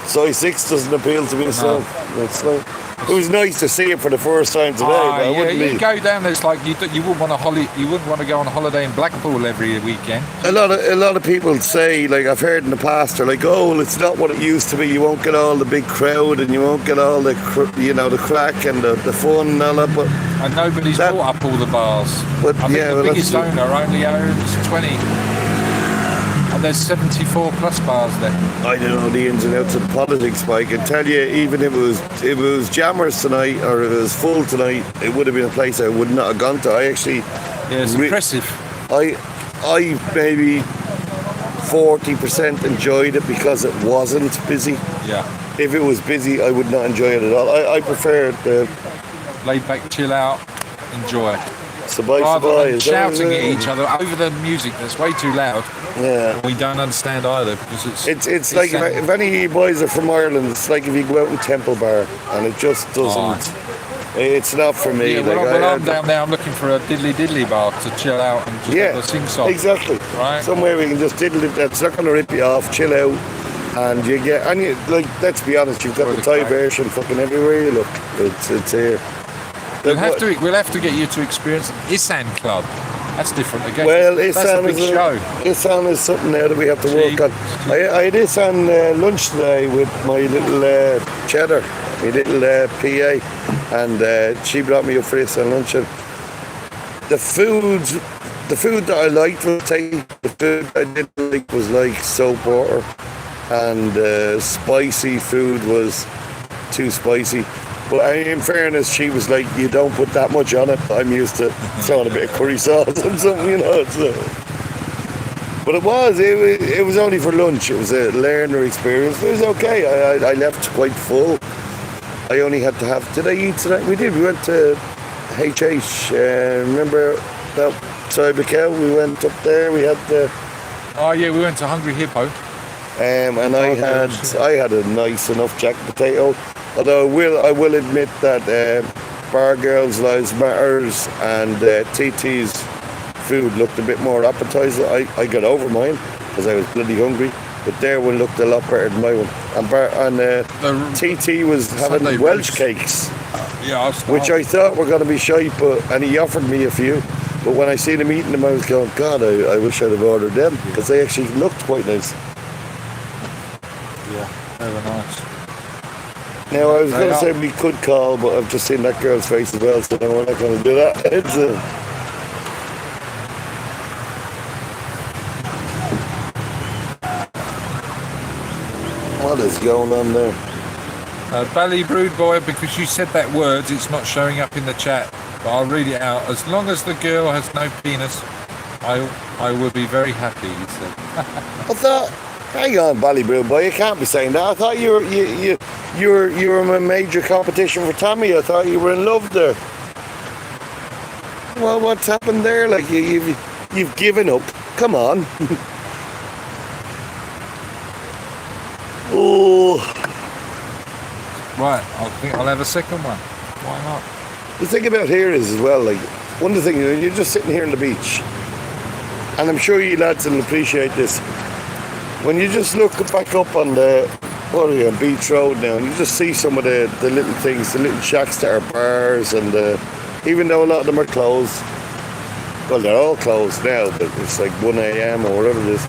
Soy 6 doesn't appeal to me, so it's like, it was nice to see it for the first time today. But I wouldn't you be. go down there. It's like you wouldn't want to go on a holiday in Blackpool every weekend. A lot of people say, like I've heard in the past, they're like, oh, well, it's not what it used to be. You won't get all the big crowd, and you won't get all the the crack and the fun and all that. But And nobody's bought up all the bars. But I think yeah, the well, biggest owner only owns 20. And there's 74 plus bars there. I don't know the ins and outs of politics, but I can tell you, even if it was jammers tonight or if it was full tonight, it would have been a place I would not have gone to. I actually, Yeah, it's impressive. I maybe 40% enjoyed it because it wasn't busy. Yeah. If it was busy, I would not enjoy it at all. I prefer the Laid back, chill out, enjoy. Rather than is shouting that- at each other over the music that's way too loud. Yeah. We don't understand either because It's like if any of you boys are from Ireland, it's like if you go out in Temple Bar and it just doesn't. It's not for me. Yeah, like, I'm down there. I'm looking for a diddly bar to chill out and just have a sing song. Exactly. Right. Somewhere we can just diddle it. That's not going to rip you off. Chill out. And you get, and you, like, let's be honest, you've got the Thai version fucking everywhere you look. It's here. We'll have to get you to experience Isan Club. That's different again. Well, that's a big show. Isan is something now that we have to work on. I had Isan lunch today with my little cheddar, my little PA, and she brought me up for Isan lunch. And the food that I liked was Thai. The food I didn't like was like soap water, and spicy food was too spicy. But in fairness, she was like, you don't put that much on it. I'm used to throwing a bit of curry sauce and something, you know. But it was only for lunch. It was a learner experience. It was okay. I left quite full. I only had to have, did I eat tonight? We did. We went to HH. Remember that side of cow? We went up there. We had the... Oh, yeah, we went to Hungry Hippo. And I had a nice enough jack potato. Although I will admit that Bar Girls Lives Matters and TT's food looked a bit more appetising. I got over mine because I was bloody hungry, but their one looked a lot better than my one. And TT was having Welsh cakes, which I thought were going to be shite, and he offered me a few. But when I seen him eating them, I was going, God, I wish I'd have ordered them because they actually looked quite nice. Yeah, they were nice. Now, I was going to say we could call, but I've just seen that girl's face as well, so no, we're not going to do that. What is going on there? Bally Brood Boy, because you said that word, it's not showing up in the chat, but I'll read it out. As long as the girl has no penis, I will be very happy, he said. I thought, hang on, Bally Brood Boy, you can't be saying that. I thought you were in a major competition for Tommy. I thought you were in love there. Well, what's happened there? Like you've given up. Come on. Oh. Right, I think I'll have a second one. Why not? The thing about here is as well, like one of the things, you're just sitting here on the beach, and I'm sure you lads will appreciate this. When you just look back up on the Beach Road now, and you just see some of the little things, the little shacks that are bars, and even though a lot of them are closed, well, they're all closed now, but it's like 1 a.m. or whatever it is.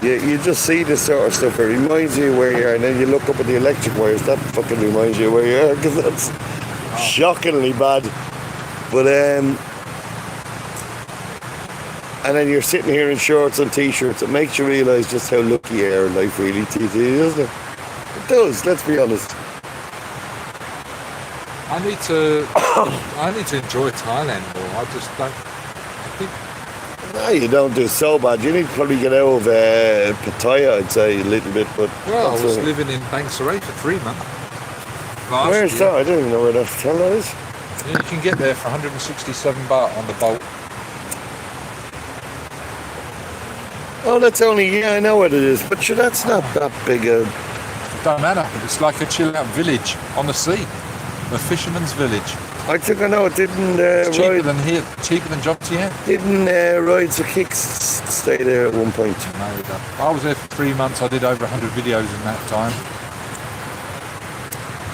You just see this sort of stuff. It reminds you where you are, and then you look up at the electric wires. That fucking reminds you where you are, because that's shockingly bad. But and then you're sitting here in shorts and t-shirts. It makes you realise just how lucky you are in life, really, TT, doesn't it? It does. Let's be honest. I need to enjoy Thailand more. I just don't. I think. No, you don't do so bad. You need to probably get out of Pattaya, I'd say, a little bit. But well, I was living in Bangsaray for 3 months. Where's that? I don't even know where that hell that is. Yeah, you can get there for 167 baht on the boat. Oh, that's only, yeah, I know what it is. But sure, that's not that big a... It don't matter. It's like a chill-out village on the sea. A fisherman's village. I think I know it didn't it's cheaper than here, cheaper than Jogja. Didn't Rides for Kicks stay there at one point? No, it don't. I was there for 3 months. I did over 100 videos in that time.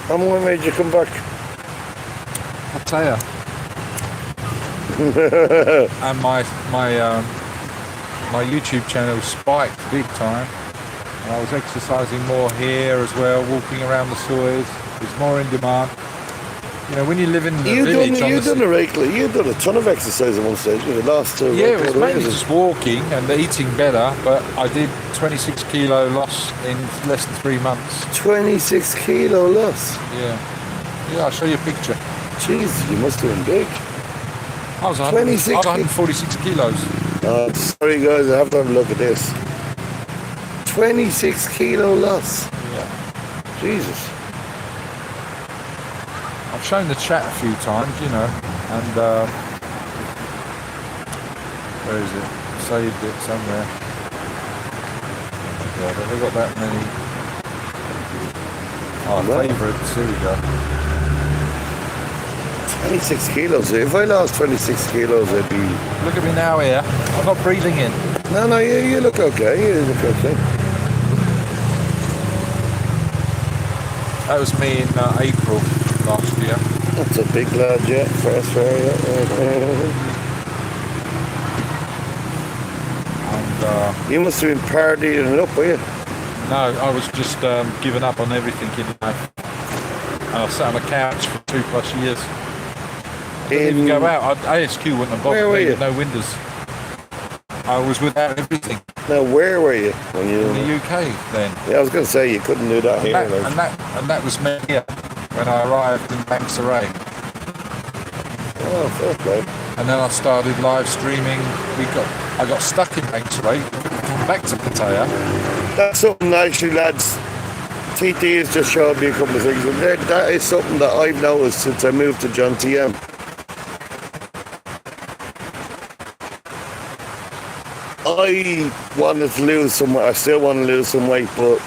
And when made you come back? Pattaya. And my YouTube channel spiked big time. And I was exercising more here as well, walking around the Suez. It's more in demand. You know, when you live in the village... You've done a ton of exercise at one stage. You lost... yeah, it was mainly just walking and eating better, but I did 26 kilo loss in less than 3 months. 26 kilo loss? Yeah. Yeah, I'll show you a picture. Jeez, you must have been big. I was 146 kilos. Sorry guys, I have to have a look at this. 26 kilo loss? Yeah. Jesus. I've shown the chat a few times, you know, and where is it? Saved it somewhere. Yeah, but they've got that many. Oh, favourites, here we go. 26 kilos. If I lost 26 kilos, I'd be... Look at me now here. I'm not breathing in. No, you look okay. You look okay. That was me in April last year. That's a big lad, yeah. First fair, And You must have been partying it up, were you? no, I was just giving up on everything in life. And I sat on the couch for 2+ years. I didn't even go out. ASQ wouldn't have Where bothered were me you? with no windows. I was without everything Now, where were you when you? in the UK then. Yeah, I was going to say you couldn't do that here. And that was me here when I arrived in Bangsaray. Oh, fair play. And then I started live streaming. I got stuck in Bangsaray, couldn't come back to Pattaya. That's something actually, lads. TT has just showed me a couple of things. And that is something that I've noticed since I moved to John TM. I wanted to lose some weight. I still want to lose some weight, but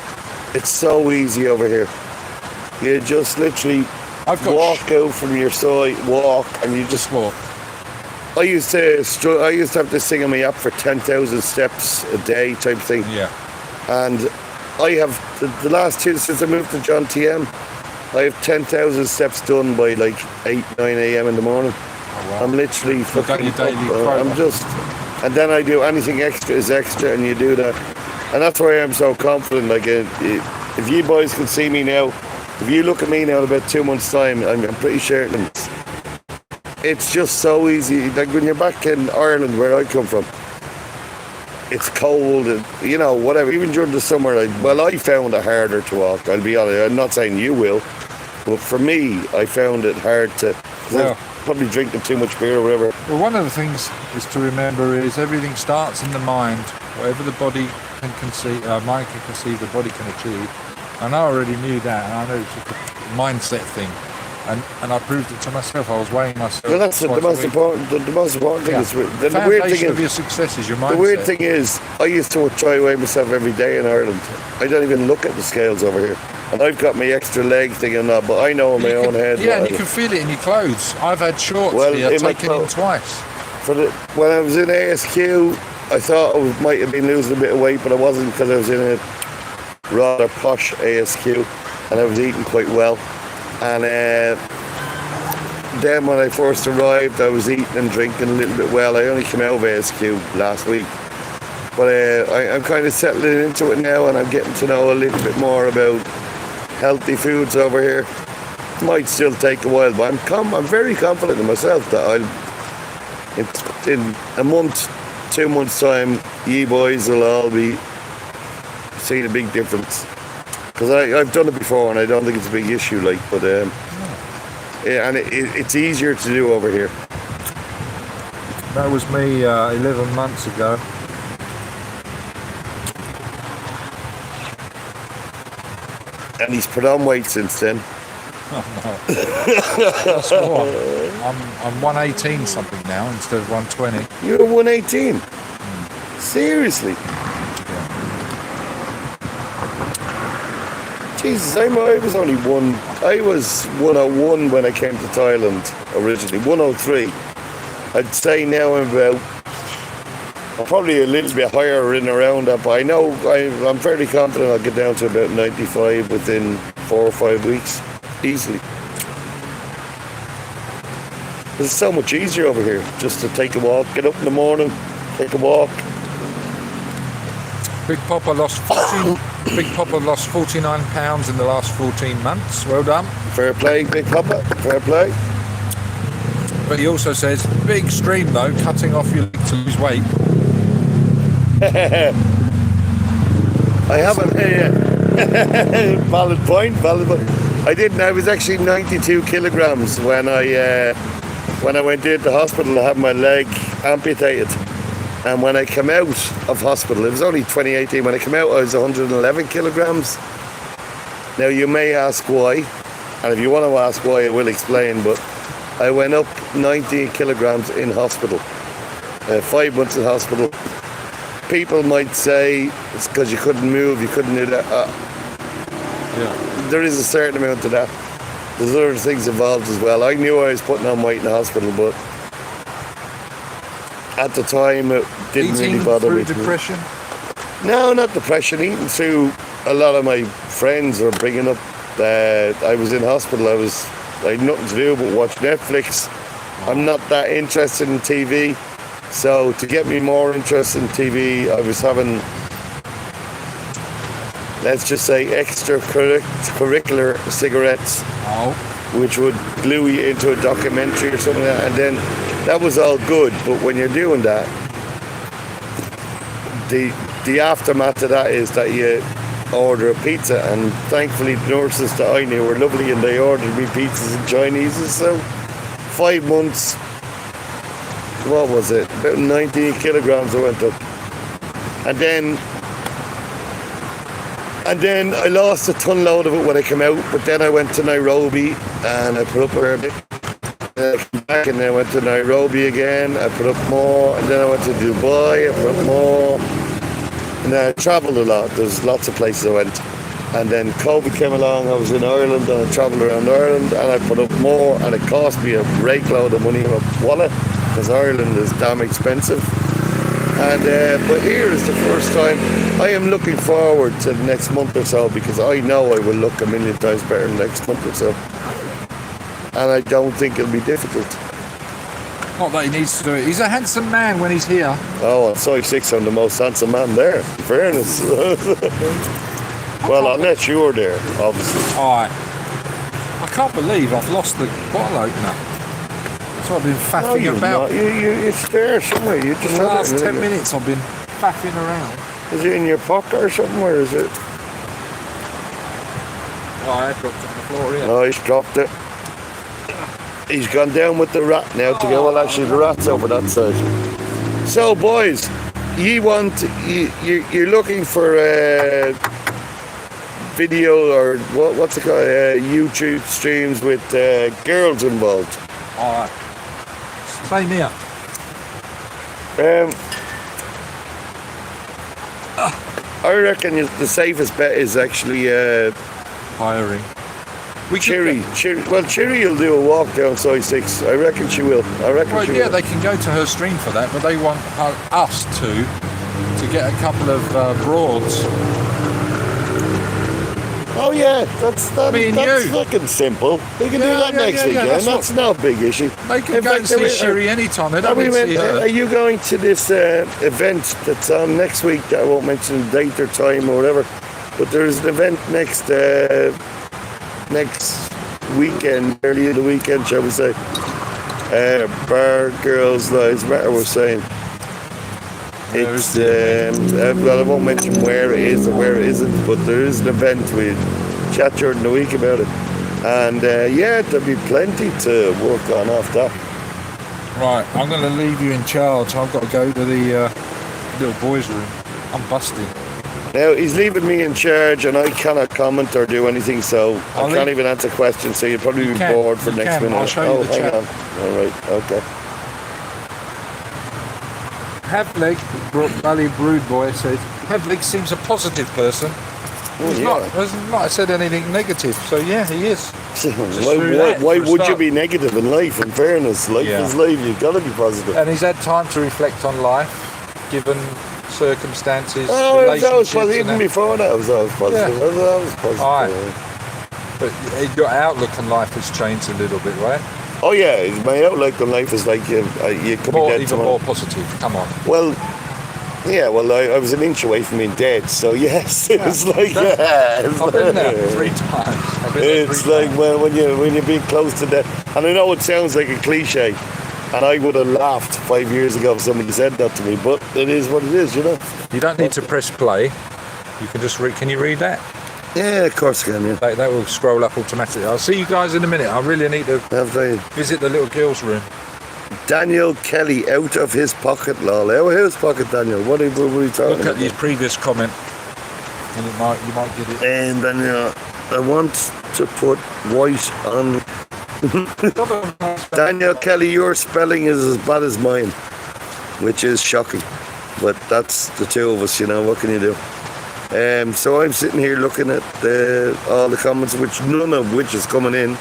it's so easy over here. You just literally walk out from your side, walk, and you just walk. I used to have this thing on my app for 10,000 steps a day type thing. Yeah. And I have the last two since I moved to John TM. I have 10,000 steps done by like 8, 9 a.m. in the morning. Oh, wow. I'm literally fucking your daily quota. I'm just, and then I do anything extra is extra, and you do that, and that's why I'm so confident. Like, if you boys can see me now, if you look at me now in about 2 months' time, I'm pretty certain it's just so easy. Like when you're back in Ireland, where I come from, it's cold, and you know, whatever. Even during the summer, I found it harder to walk. I'll be honest. I'm not saying you will, but for me, I found it hard to. Yeah. Probably drinking too much beer or whatever. Well, one of the things is to remember is everything starts in the mind. Whatever the body can conceive, mind can conceive, the body can achieve. And I already knew that, and I know it's just a mindset thing. And I proved it to myself. I was weighing myself. Well, that's the most important. The most important thing is the weird thing of your success is your mindset. The weird thing is, I used to try to weigh myself every day in Ireland. I don't even look at the scales over here. And I've got my extra leg thing and that, but I know in my own head. Yeah, and you can feel it in your clothes. I've had shorts here taken in twice. When I was in ASQ, I thought I might have been losing a bit of weight, but I wasn't, because I was in a rather posh ASQ and I was eating quite well. And then when I first arrived, I was eating and drinking a little bit well. I only came out of ASQ last week. But I'm kind of settling into it now, and I'm getting to know a little bit more about healthy foods over here. Might still take a while, but I'm very confident in myself that in a month, 2 months' time, you boys will all be seeing a big difference. Because I've done it before, and I don't think it's a big issue. Yeah, and it's easier to do over here. That was me 11 months ago. And he's put on weight since then. Oh, no. That's more. I'm 118 something now instead of 120. You're 118? Seriously? Jesus, I was only I was 101 when I came to Thailand originally, 103. I'd say now I'm probably a little bit higher in around that, but I know I'm fairly confident I'll get down to about 95 within 4 or 5 weeks, easily. It's so much easier over here, just to take a walk, get up in the morning, take a walk. Big Papa lost 49 pounds in the last 14 months. Well done. Fair play, Big Papa. Fair play. But he also says, big stream though, cutting off your leg to lose weight. I haven't. Valid point. I didn't. I was actually 92 kilograms when I went into the hospital to have my leg amputated. And when I came out of hospital, it was only 2018, when I came out I was 111 kilograms. Now you may ask why, and if you want to ask why I will explain, but I went up 19 kilograms in hospital, 5 months in hospital. People might say it's because you couldn't move, you couldn't do that. Yeah. There is a certain amount to that. There's other things involved as well. I knew I was putting on weight in the hospital, but at the time, it didn't really bother me. Depression? No, not depression. Eating through, a lot of my friends are bringing up I was in hospital. I had nothing to do but watch Netflix. I'm not that interested in TV. So to get me more interested in TV, I was having, let's just say, extracurricular cigarettes, which would glue you into a documentary or something like that. And then that was all good. But when you're doing that, the aftermath of that is that you order a pizza, and thankfully the nurses that I knew were lovely and they ordered me pizzas and Chineses. So 5 months, what was it, about 19 kilograms I went up, and then I lost a ton load of it when I came out. But then I went to Nairobi and I put up a bit, came back, and then I went to Nairobi again, I put up more, and then I went to Dubai, I put up more. And I travelled a lot. There's lots of places I went. And then COVID came along. I was in Ireland and I travelled around Ireland and I put up more, and it cost me a rake load of money in my wallet because Ireland is damn expensive. And but here is the first time I am looking forward to the next month or so, because I know I will look a million times better next month or so. And I don't think it'll be difficult. Not that he needs to do it. He's a handsome man when he's here. Oh, on size 6, I'm the most handsome man there, in fairness. Well, unless you're there, obviously. Alright. I can't believe I've lost the bottle opener. So I've been faffing about. It's there somewhere. You just For the last 10 minutes I've been faffing around. Is it in your pocket or something, or is it? Oh, I dropped it on the floor here. No, he's dropped it. He's gone down with the rat now to go. Well, actually, the rat's over that side. So, boys, you're looking for a video or what's it called? YouTube streams with girls involved. All right. Same here. I reckon the safest bet is actually Hiring. Cherry. Well, Cherry will do a walk down size 6. I reckon she will. Well, yeah, they can go to her stream for that, but they want us to get a couple of broads. Oh yeah, that's fucking simple. They can do that next weekend. That's no big issue. They can go and see Sherry anytime. They don't need to see her. Are you going to this event that's on next week? That I won't mention the date or time or whatever, but there's an event next weekend, early in the weekend, shall we say. Bar Girls Lives Matter, we're saying. It's, well, I won't mention where it is or where it isn't, but there is an event. We chat during the week about it. And yeah, there'll be plenty to work on off that. Right, I'm going to leave you in charge. I've got to go to the little boys' room. I'm busting. Now, he's leaving me in charge and I cannot comment or do anything, so I can't even answer questions, so you'll probably be bored for next minute. I'll show you the chat. All right, okay. Havlik, Valley Brood Boy says, Havlik seems a positive person. He's not, hasn't not said anything negative, so yeah, he is. Why would you be negative in life, in fairness? Life is life, you've got to be positive. And he's had time to reflect on life, given circumstances, relationships. Even before that, I was always positive. Yeah. I was always positive. All right. But your outlook on life has changed a little bit, right? Oh yeah, my outlook on life is like you could be dead even tomorrow. more positive. Come on. Well, yeah. Well, I was an inch away from being dead, so yes, it was like I've been there 3 times. It's like when you're being close to death, and I know it sounds like a cliche, and I would have laughed 5 years ago if somebody said that to me, but it is what it is, you know. You don't need to press play. You can just read. Can you read that? Yeah, of course I can, yeah. That will scroll up automatically. I'll see you guys in a minute. I really need to visit the little girls' room. Daniel Kelly, out of his pocket, lol. Out of his pocket, Daniel. What are we talking about? Look at his previous comment, and you might get it. And Daniel, I want to put white on. Daniel Kelly, your spelling is as bad as mine, which is shocking. But that's the two of us, you know. What can you do? So I'm sitting here looking at all the comments, which none of which is coming in.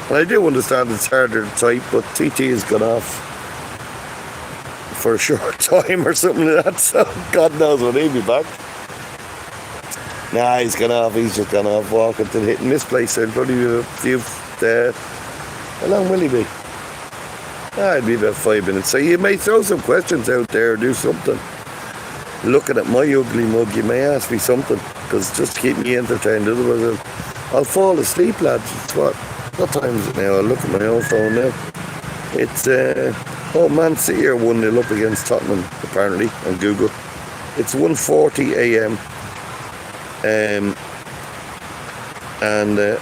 And I do understand it's harder to type, but TT has gone off for a short time or something like that, so God knows when he'll be back. Nah, he's gone off. He's just gone off walking to the hit and miss place. So probably a few. How long will he be? It'd be about 5 minutes. So you may throw some questions out there or do something. Looking at my ugly mug, you may ask me something, because just to keep me entertained. Otherwise, I'll fall asleep, lads. It's what time is it now? I'll look at my own phone now. It's, Man City are 1-0 up against Tottenham, apparently, on Google. It's 1:40 a.m.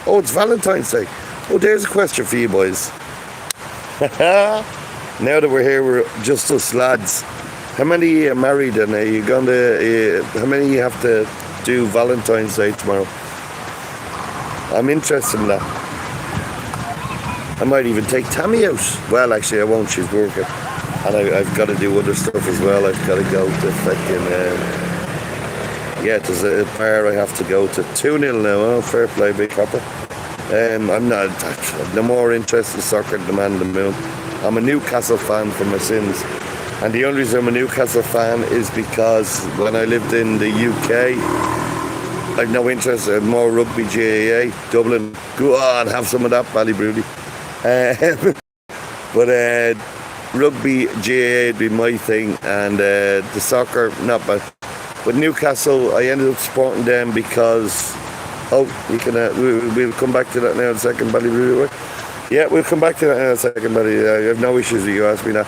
It's Valentine's Day. Oh, there's a question for you boys. Now that we're here, we're just us lads. How many of you are married, and are you going to? How many of you have to do Valentine's Day tomorrow? I'm interested in that. I might even take Tammy out. Well, actually, I won't. She's working, and I've got to do other stuff as well. I've got to go to fucking. There's a bar I have to go to. 2-0 now. Oh, fair play, big copper. I'm no more interested in soccer than the man in the moon. I'm a Newcastle fan for my sins. And the only reason I'm a Newcastle fan is because when I lived in the UK, I've no interest in more rugby, GAA, Dublin. Go on, have some of that, Ballybroody. But rugby, GAA would be my thing, and the soccer, not bad. But Newcastle, I ended up supporting them because... you can. We'll come back to that now in a second, Ballybroody. Yeah, we'll come back to that in a second, buddy. I have no issues with you ask me that.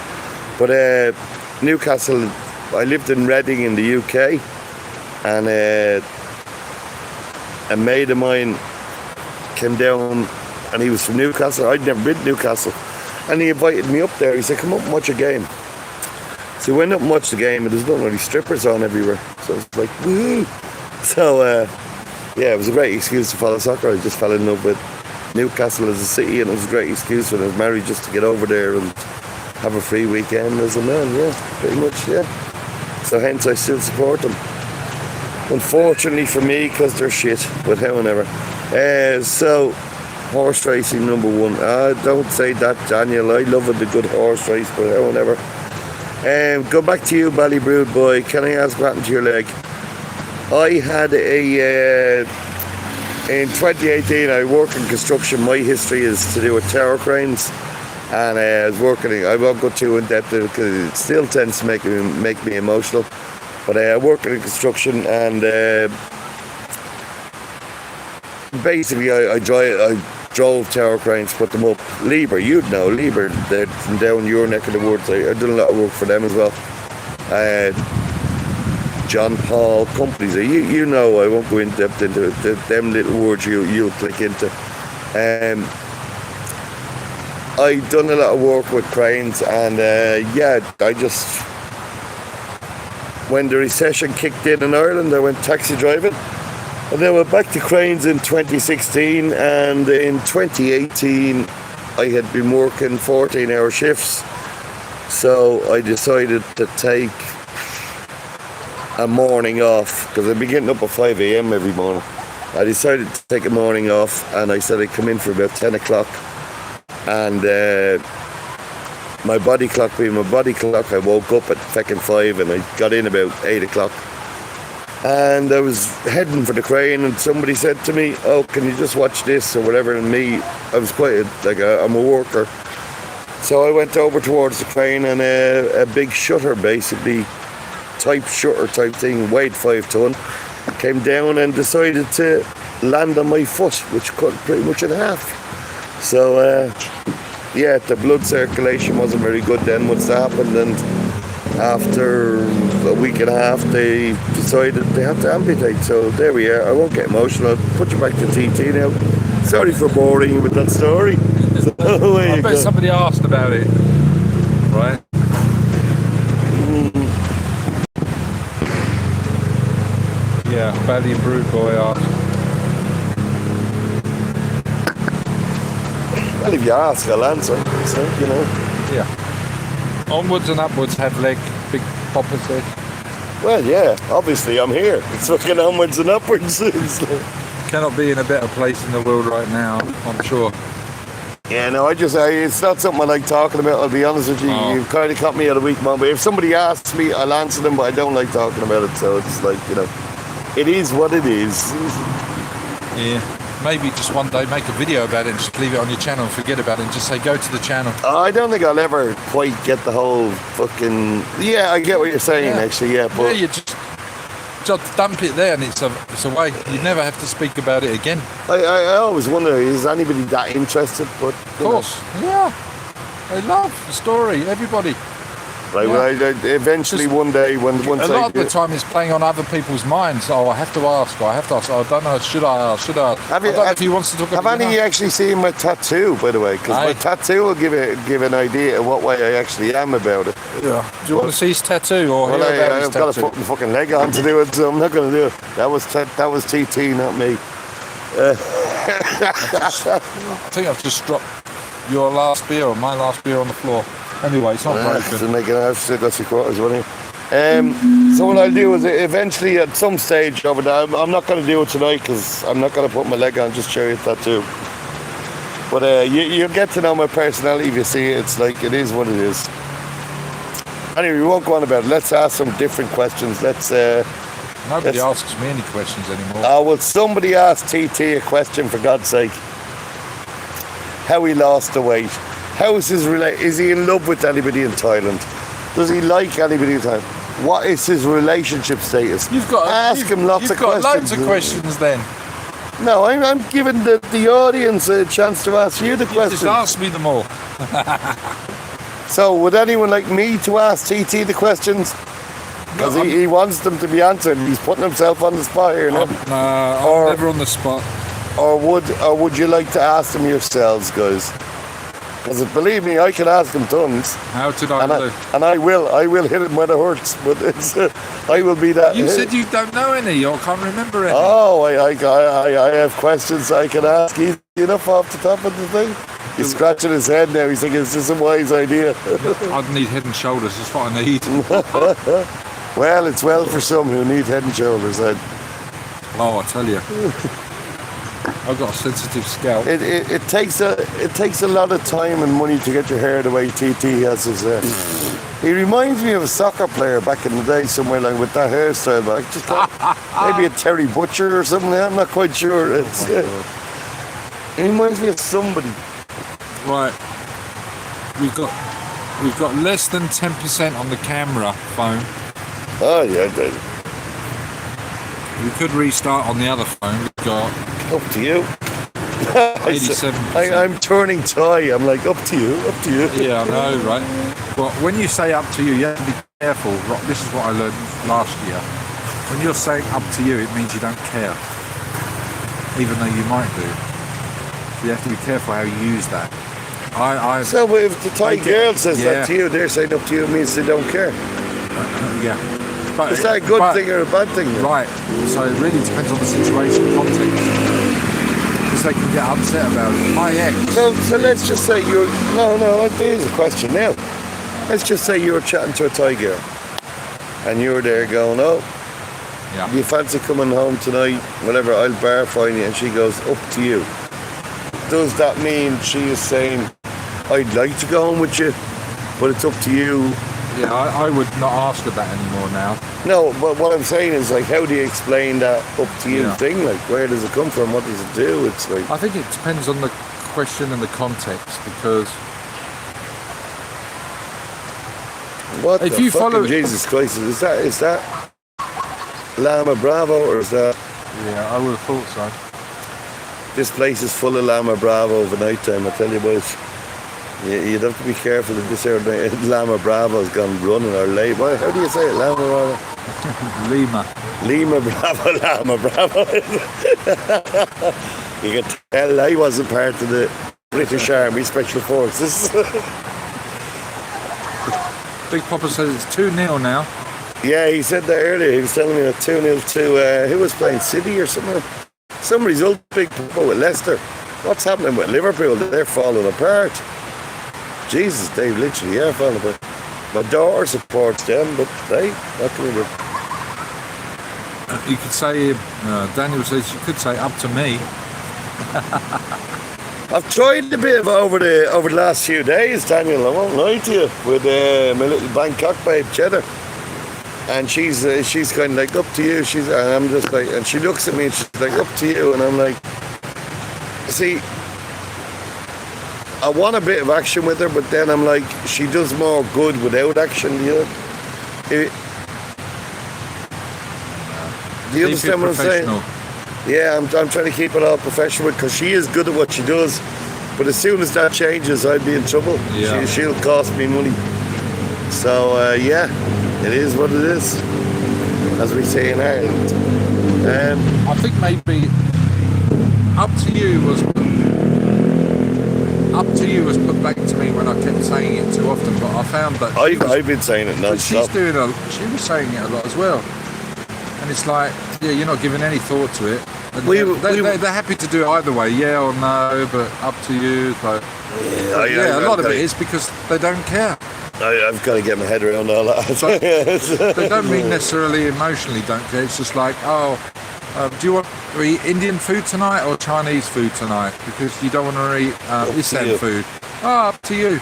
But Newcastle, I lived in Reading in the UK, and a mate of mine came down, and he was from Newcastle. I'd never been to Newcastle, and he invited me up there. He said, come up and watch a game. So we went up and watched the game, and there's not really strippers on everywhere. So I was like, woo! So, it was a great excuse to follow soccer. I just fell in love with Newcastle as a city, and it was a great excuse when I was married just to get over there and have a free weekend as a man, pretty much, So hence I still support them. Unfortunately for me, because they're shit, but however. So, horse racing number one. Don't say that, Daniel. I love a good horse race, but however. Go back to you, Ballybrood boy. Can I ask what happened to your leg? I had in 2018, I work in construction. My history is to do with tower cranes, and I was working. I won't go too in depth because it still tends to make me emotional. But I work in construction, and basically I drove tower cranes, put them up. Lieber, you'd know Lieber. They're from down your neck of the woods. I've done a lot of work for them as well. John Paul companies. You know, I won't go in depth into it. Them little words you'll click into. I've done a lot of work with cranes, and I just, when the recession kicked in Ireland, I went taxi driving, and then went back to cranes in 2016, and in 2018 I had been working 14-hour shifts, so I decided to take a morning off, because I'd be getting up at 5 a.m. every morning. I decided to take a morning off, and I said I'd come in for about 10 o'clock, and my body clock being my body clock, I woke up at fucking 5, and I got in about 8 o'clock, and I was heading for the crane, and somebody said to me, oh, can you just watch this or whatever, and me, I was quite I'm a worker, so I went over towards the crane, and a big shutter, basically shutter type thing, weighed 5 ton, came down and decided to land on my foot, which cut pretty much in half. So the blood circulation wasn't very good then once that happened, and after a week and a half they decided they had to amputate. So there we are. I won't get emotional. I'll put you back to TT now. Sorry for boring you with that story. So, I bet somebody asked about it, right? Yeah, Valley and Brood Boy asked. Well, if you ask, I'll answer. So, you know. Yeah. Onwards and upwards have leg, big popper said. Well, yeah, obviously I'm here. It's fucking onwards and upwards. Cannot be in a better place in the world right now, I'm sure. Yeah, no, it's not something I like talking about, I'll be honest with you. Oh. You've kind of caught me at a weak moment. But if somebody asks me, I'll answer them, but I don't like talking about it, so it's like, you know. it is what it is. Yeah. Maybe just one day make a video about it and just leave it on your channel and forget about it and just say go to the channel. I don't think I'll ever quite get the whole fucking... Yeah, I get what you're saying, actually, yeah. But you just dump it there and it's away. You never have to speak about it again. I always wonder, is anybody that interested? But of course, yeah. They love the story, everybody. Right, well, eventually just one day, once a lot of the time it's playing on other people's minds. Oh, I have to ask, or I have to ask. Oh, I don't know, should I ask, should I ask? I don't know if he wants to talk about it. Have any of you actually seen my tattoo, by the way? Because my tattoo will give an idea of what way I actually am about it. Yeah. Do you want to see his tattoo or hear about his tattoo? I've got to put my fucking leg on to do it, so I'm not going to do it. That was TT, not me. I think I've just dropped your last beer or my last beer on the floor. Anyway, it's not broken. I've still got 3/4 one here. So what I'll do is eventually at some stage over there, I'm not going to do it tonight because I'm not going to put my leg on, just show you that too. But you'll get to know my personality if you see it. It's like, it is what it is. Anyway, we won't go on about it. Let's ask some different questions. Nobody asks me any questions anymore. Oh, well, somebody asked TT a question, for God's sake. How he lost the weight. How is his is he in love with anybody in Thailand? Does he like anybody in Thailand? What is his relationship status? Ask him lots of questions. You've got loads of questions then. No, I'm giving the audience a chance to ask you the questions. Just ask me them all. So, would anyone like me to ask TT the questions? Because he wants them to be answered. He's putting himself on the spot here now. I'm never on the spot. Or would you like to ask them yourselves, guys? Because believe me, I can ask them tons. How did I do? And I will hit them when it hurts. But I will be that. You said you don't know any, or can't remember any. Oh, I have questions I can ask easy enough off the top of the thing. He's scratching his head now. He's thinking, is this a wise idea? I'd need head and shoulders. That's what I need. Well, it's well for some who need head and shoulders. Oh, I tell you. I've got a sensitive scalp. It takes a lot of time and money to get your hair the way TT has his hair. He reminds me of a soccer player back in the day, somewhere like with that hairstyle. But I just maybe a Terry Butcher or something. I'm not quite sure. He reminds me of somebody. Right. We've got less than 10% on the camera phone. Oh yeah, dude. We could restart on the other phone. We've got up to you. 87%. I'm turning Thai. I'm like, up to you. Yeah, I know, right? But when you say up to you, you have to be careful. This is what I learned last year. When you're saying up to you, it means you don't care, even though you might do. So you have to be careful how you use that. So if the Thai girl says that to you, they're saying up to you means they don't care. Yeah. But is that a good thing or a bad thing? Right. So it really depends on the situation, context. Because they can get upset about it. My ex. So let's just say you're... No, here's a question now. Let's just say you were chatting to a Thai girl. And you were there going, you fancy coming home tonight? Whatever, I'll bar find you. And she goes, up to you. Does that mean she is saying, I'd like to go home with you, but it's up to you? Yeah, I would not ask her that anymore now. No, but what I'm saying is, like, how do you explain that up to you thing? Like, where does it come from? What does it do? It's like... I think it depends on the question and the context, because... What if you follow Jesus Christ, is that Lama Bravo, or is that... Yeah, I would have thought so. This place is full of Lama Bravo for night time, I tell you boys. You'd have to be careful if this Lama Bravo's gone running or late. How do you say it? Lama Bravo? Lima Bravo, Lama Bravo. You can tell I wasn't part of the British Army Special Forces. Big Papa says it's 2-0 now. Yeah, he said that earlier. He was telling me that 2-0 to, who was playing, City or something? Some result, Big Papa, with Leicester. What's happening with Liverpool? They're falling apart. Jesus, they literally are falling apart. My daughter supports them, but what can we do? You could say, Daniel says, you could say, up to me. I've tried a bit of over the last few days, Daniel, I won't lie to you, with my little Bangkok babe, Cheddar. And she's kind of like, up to you. And I'm just like, and she looks at me and she's like, up to you. And I'm like, see, I want a bit of action with her, but then I'm like, she does more good without action, you know? Do you understand what I'm saying? Yeah, I'm trying to keep it all professional because she is good at what she does. But as soon as that changes, I'd be in trouble. Yeah. She'll cost me money. So, yeah, it is what it is, as we say in Ireland. I think maybe up to you was put back to me when I kept saying it too often, but I found that I've been saying it non-stop. she was saying it a lot as well. And it's like, yeah, you're not giving any thought to it. And they're happy to do it either way, yeah or no, but up to you. So, a lot of it is because they don't care. I've got to get my head around all that. So, they don't mean necessarily emotionally don't care. It's just like, do you want to eat Indian food tonight or Chinese food tonight? Because you don't want to eat Islam food. Up to you.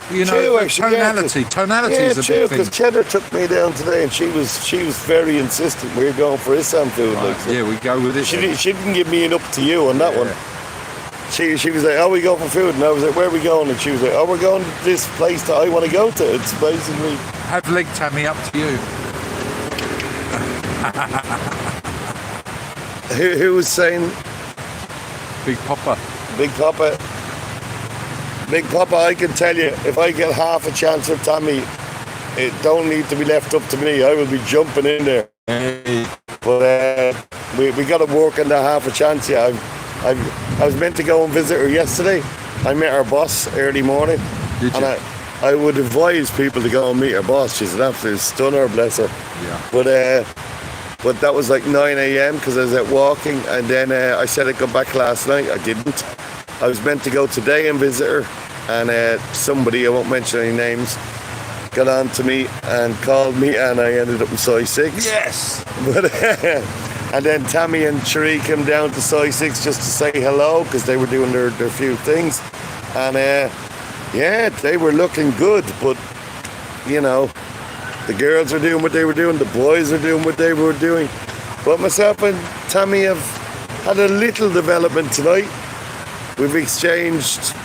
You know, true, actually, tonality is a true, big thing. because Cheddar took me down today and she was very insistent we were going for Islam food. Right, like, so. Yeah, we go with it. She didn't give me an up to you on that one. She was like, we go for food, and I was like, where are we going? And she was like, we're going to this place that I want to go to. It's basically... Have leg tammy up to you. Who was saying... Big Papa. Big Papa. Big Papa, I can tell you, if I get half a chance with Tammy, it don't need to be left up to me. I will be jumping in there. Hey. But we got to work on that half a chance. Yeah, I was meant to go and visit her yesterday. I met her boss early morning. Did you? And I would advise people to go and meet her boss. She's an absolute stunner, bless her. Yeah. But that was like 9 a.m. because I was out walking, and then I said I'd come back last night. I didn't. I was meant to go today and visit her, and somebody, I won't mention any names, got on to me and called me, and I ended up in size 6. Yes! But, and then Tammy and Cherie came down to size 6 just to say hello, because they were doing their few things. And they were looking good, but, you know, the girls are doing what they were doing, the boys are doing what they were doing. But myself and Tammy have had a little development tonight. We've exchanged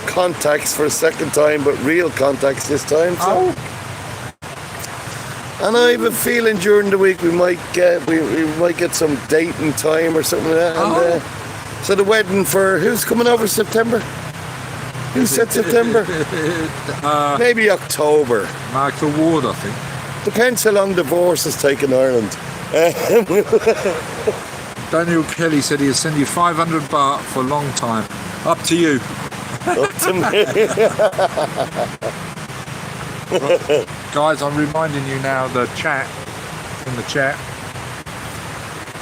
contacts for a second time, but real contacts this time. So. And I have a feeling during the week we might get some dating time or something like that. And, so the wedding for who's coming over September? Who said September? Maybe October. Michael Ward, I think. Depends how long divorce has taken Ireland. Daniel Kelly said he'll send you 500 baht for a long time. Up to you. Up to me. Guys, I'm reminding you now, in the chat,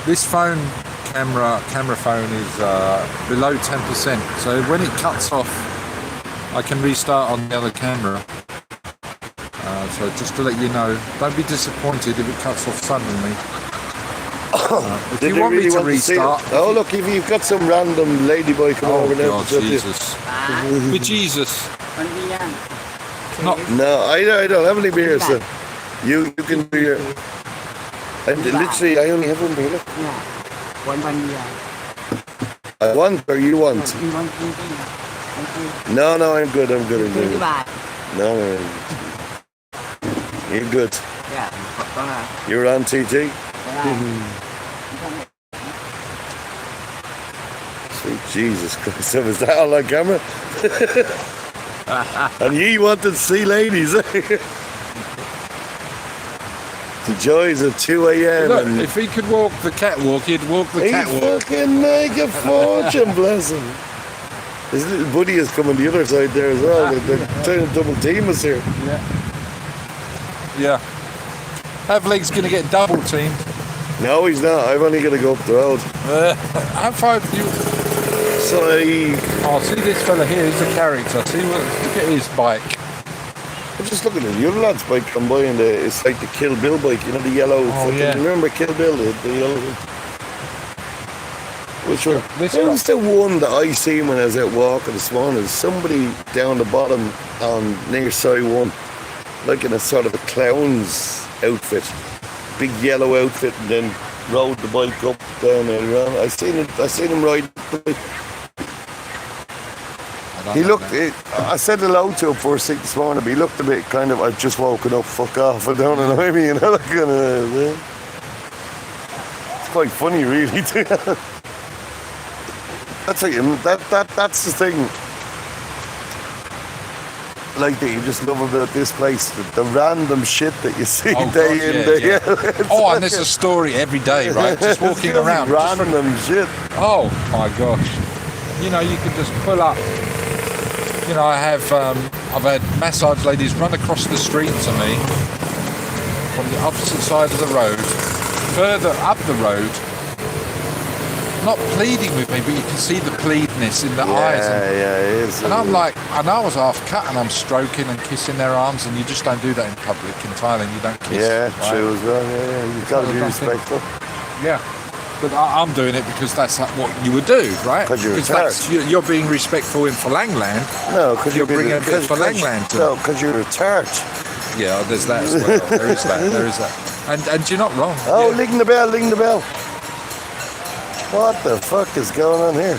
this camera phone is below 10%. So when it cuts off, I can restart on the other camera. So just to let you know, don't be disappointed if it cuts off suddenly. If you want me to restart... look, if you've got some random ladyboy coming over there... Oh, Jesus. With Jesus. No, I don't have any beer, so you can be here. Literally, I only have one beer. One beer. I want, or you want? You want No, I'm good. No. You're good. Yeah. You're on TT? Sweet Jesus Christ, was that all on camera? And you wanted to see ladies. The joys of 2 a.m. Look, if he could walk the catwalk, he'd walk the catwalk. He'd fucking make a fortune, bless him. His little buddy is coming the other side there as well. They're trying to double team us here. Yeah. Havleg's going to get double teamed. No, he's not. I'm only going to go up the road. How far do you... See this fella here, he's a character. Look at his bike. I'm just looking at the other lad's bike come by, and it's like the Kill Bill bike, you know, the yellow. Remember Kill Bill, the yellow one? Which one? It was the one that I seen when I was out walking this morning. Somebody down the bottom on near side 1, like in a sort of a clown's outfit, big yellow outfit, and then rode the bike up down and around. I seen him ride the bike. He looked. I said hello to him first thing this morning, but he looked a bit kind of. I've just woken up. Fuck off! I don't annoy me, you know. That kind of. It's quite funny, really. That's like that's the thing. Like that you just love about this place, the random shit that you see day in, day out. Oh, and there's a story every day, right? Just walking around. Random shit. Oh my gosh! You know, you can just pull up. You know, I've had massage ladies run across the street to me from the opposite side of the road, further up the road, not pleading with me, but you can see the pleadness in the eyes. Yeah, it is. And I'm like, and I was half cut, and I'm stroking and kissing their arms, and you just don't do that in public. In Thailand, you don't kiss. Yeah, right? true as well. Yeah. You've got to be respectful. Yeah. But I'm doing it because that's what you would do, right? Because you're being respectful in Falang land. No, because you're bringing a bit of Falang land to No, because you're a tart. Yeah, there's that as well. There is that. And you're not wrong. Oh, yeah. ring the bell. What the fuck is going on here?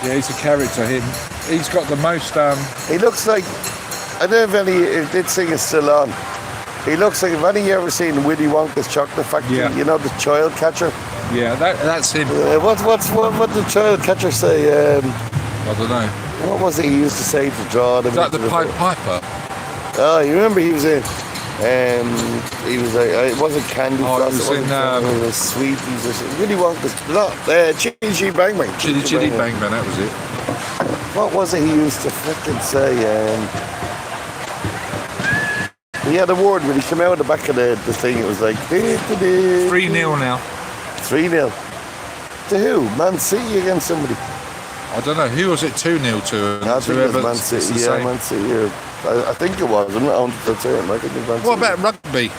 Yeah, he's a character, him. He's got the most... He looks like... I don't know if this thing is still on. He looks like, have any of you ever seen Willy Wonka's Chocolate Factory? Yeah. You know, the child catcher? Yeah, that's him. What did the child catcher say? I don't know. What was it he used to say to draw them? Is that the Pied Piper? Oh, you remember he was in... he was like, it wasn't Candy Floss, it was Sweeties or something. Willy Wonka's... Chitty Bang Bang. Chitty Bang Bang, that was it. What was it he used to fucking say? He had a word when he came out of the back of the thing, it was like... 3-0 now. 3-0. To who? Man City against somebody? I don't know. Who was it 2-0 to? I think it was Man City. Yeah, Man City. I think it was. I'm not 100% certain. I think it was Man City. What about rugby?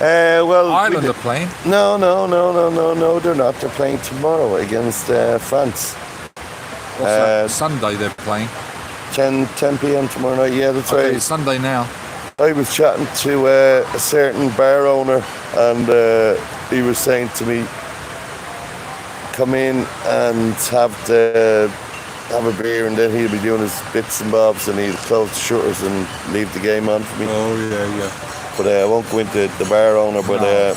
Well... Ireland are playing. No, they're not. They're playing tomorrow against France. What's that? Sunday they're playing. 10 p.m. tomorrow night. Yeah, that's right. It's Sunday now. I was chatting to a certain bar owner, and he was saying to me, come in and have a beer, and then he'll be doing his bits and bobs, and he'll close the shutters and leave the game on for me. Oh, yeah. But I won't go into the bar owner, but I'll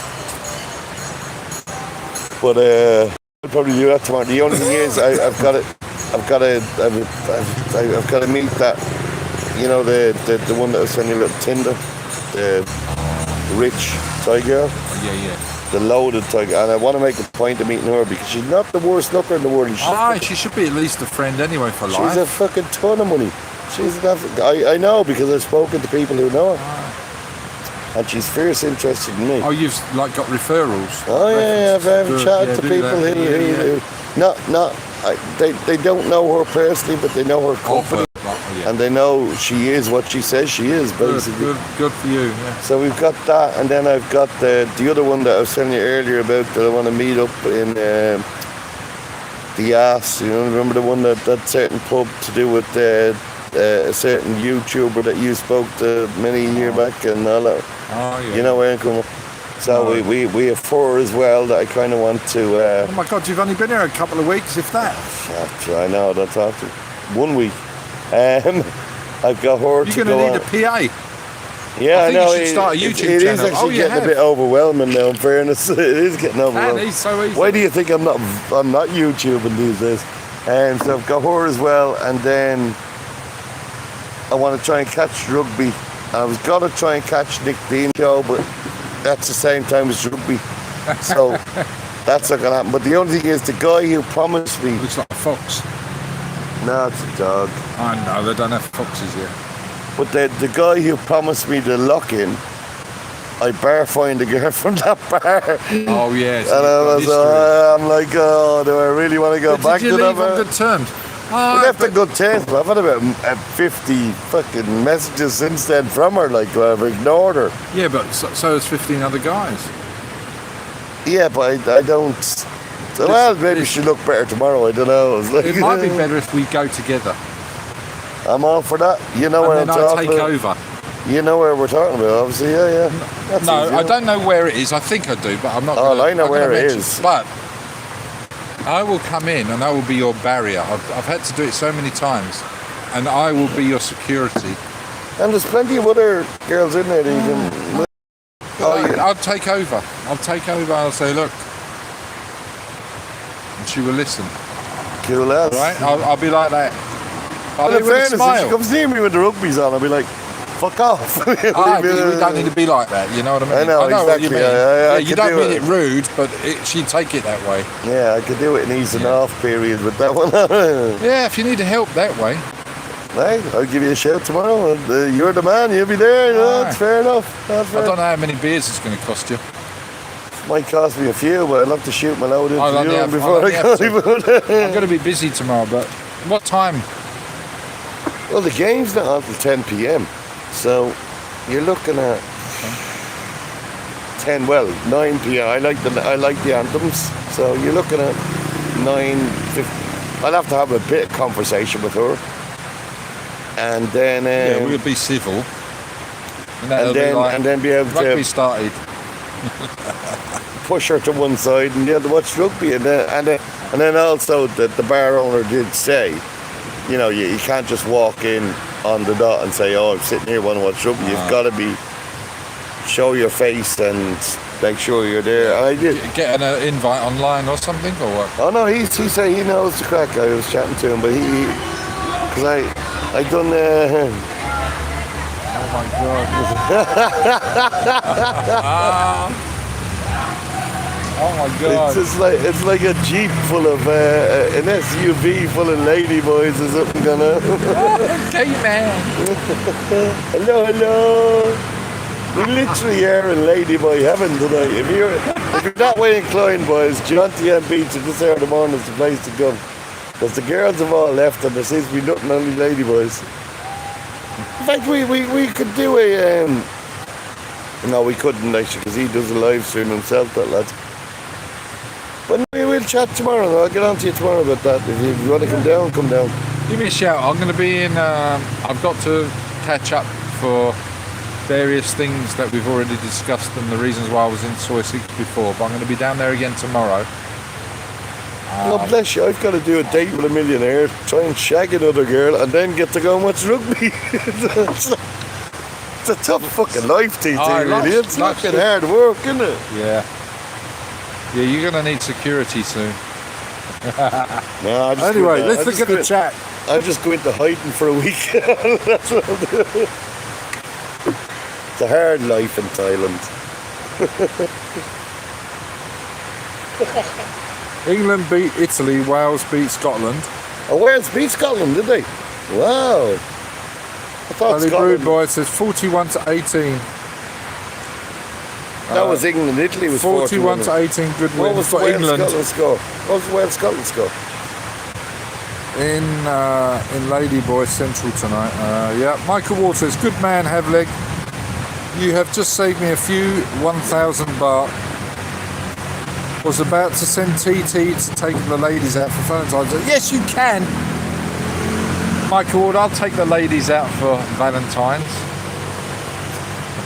probably do that tomorrow. The only thing is, I've got to meet that. You know, the one that was sending you a little Tinder, the rich Thai girl. Yeah. The loaded Thai girl. And I want to make a point of meeting her because she's not the worst looker in the world. She should be at least a friend anyway for life. She's a fucking ton of money. I know because I've spoken to people who know her. And she's fierce interested in me. Oh, you've got referrals? Oh, yeah, I've chatted to people who they don't know her personally, but they know her company. And they know she is what she says she is, basically. Good for you, yeah. So we've got that, and then I've got the other one that I was telling you earlier about that I want to meet up in the Ass. You know, remember the one that certain pub to do with a certain YouTuber that you spoke to many years back and all that. Oh, yeah. You know where I'm coming. So we have 4 as well that I kind of want to... oh my God, you've only been here a couple of weeks, if that. I know, that's after 1 week. I've got her to go on. You're going to need a PA. Yeah, I think know. You should start a YouTube it channel. is actually getting a bit overwhelming now, in fairness. It is getting overwhelming. And it's so easy. Why do you think I'm not YouTubing these days? So I've got her as well, and then I want to try and catch rugby. I was going to try and catch Nick Dean's show, but that's the same time as rugby. So that's not going to happen. But the only thing is, the guy who promised me... Looks like a fox. No, it's a dog. I know, they don't have foxes here. But the guy who promised me the lock-in, I bar find the girl from that bar. Oh, yes. And I'm like, oh, do I really want to go back to that bar? Did you leave on good terms? I left a good taste, but I've had about 50 fucking messages since then from her, like, I've ignored her. Yeah, but so has 15 other guys. Yeah, but I don't... Well, maybe she'll look better tomorrow, I don't know. It might be better if we go together. I'm all for that. You know what I'm talking about. And then I take over. You know where we're talking about, obviously. Yeah. That's No, easy. I don't know where it is. I think I do, but I'm not. Oh, I know I'm where gonna it mention is. But I will come in and I will be your barrier. I've had to do it so many times, and I will be your security. And there's plenty of other girls in there that you can. I'll take over. I'll say, look, and she will listen. Cool ass. Right? I'll be like that. I'll And in do it with a fairness, if smile. she comes near me when the rugby's on, I'll be like, fuck off. We don't need to be like that, you know what I mean? I know, what exactly. you mean. I You could don't do mean it. it rude, but she'd take it that way. Yeah, I could do it an easing off period with that one. Yeah, if you need help that way. Right, I'll give you a shout tomorrow. And, you're the man, you'll be there. You know, Aye. it's fair enough. That's I fair. don't know how many beers it's going to cost you. Might cost me a few, but I'll have to shoot my load into I'll only you have- before I'll I only have go. I'm going to be busy tomorrow, but what time? Well, the game's not until 10 p.m. So you're looking at 9 p.m. I like the anthems. So you're looking at 9:50. I'll have to have a bit of conversation with her, and then Yeah, we'll be civil. and then be able rugby to started. push her to one side and be able to watch rugby, and then also the bar owner did say, you know, you can't just walk in on the dot and say, oh, I'm sitting here want to watch rugby. You've got to show your face and make sure you're there. And I did. Get an invite online or something, or what? Oh no, he said he knows the crack. I was chatting to him, but because I done. Oh my god. Oh my god. It's like a jeep full of an SUV full of lady boys or something going on. Okay, man. Hello. We literally are in ladyboy heaven tonight. If you're that way inclined, boys, Gerontian Beach at this hour of the morning is the place to go. Because the girls have all left and there seems to be nothing only ladyboys. In fact, we could do a... no, we couldn't actually, because he does a live stream himself, that lad. But we will chat tomorrow. I'll get on to you tomorrow about that. If you want to come down, come down. Give me a shout. I'm going to be in. I've got to catch up for various things that we've already discussed and the reasons why I was in Soy 6 before. But I'm going to be down there again tomorrow. God bless you. I've got to do a date with a millionaire, try and shag another girl, and then get to go and watch rugby. It's a tough fucking life, TT, really. It's fucking hard work, isn't it? Yeah. Yeah, you're going to need security soon. No, Anyway, let's look at the chat. I'm just going to hiding for a week. That's what I'll do. It's a hard life in Thailand. England beat Italy, Wales beat Scotland. Oh, Wales beat Scotland, did they? Wow. I thought Only Scotland... Brood Boy says 41-18. That was England. Italy was 41 to 18. Good What win was for the England Wales-Scotland score? What was the Wales-Scotland score? in Ladyboy Central tonight. Yeah, Michael Waters, good man, Havleg. You have just saved me a few 1,000 baht. Was about to send TT to take the ladies out for Valentine's Day. Yes, you can. Michael Ward, I'll take the ladies out for Valentine's.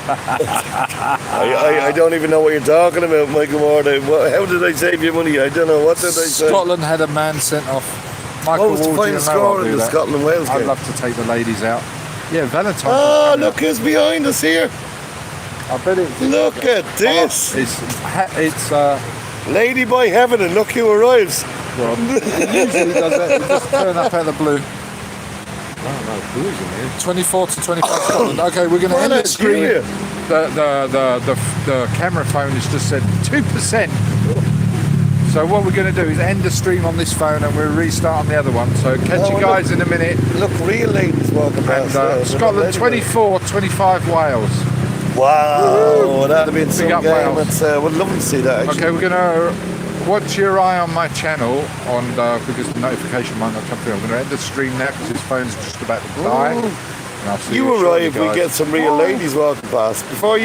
I don't even know what you're talking about, Michael Ward. How did I save you money? I don't know. What did I say? Scotland had a man sent off. Michael What was the Ward, final score in the Scotland-Wales I'd game? love to take the ladies out. Yeah, Valentine's. Oh, look who's behind us here. I bet it's... Look at this. It's Ladyboy Heaven, and look who arrives. well, it usually does that. It just turn up out of the blue. Oh, no, who's in here? 24 to 25 Scotland. Okay, we're going to end the screen. The camera phone has just said 2%. So what we're going to do is end the stream on this phone and we'll restart on the other one. So catch you guys in a minute. Look, real ladies walking past. And Scotland 24, 25 Wales. Wow, that'd have been some Big up game. Wales. We'd love to see that, actually. Okay, we're going to watch your eye on my channel because the notification might not come through. I'm going to end the stream now because his phone's just about to die. And I'll see You shortly, arrive, we guys. get some real ladies walking past. Before you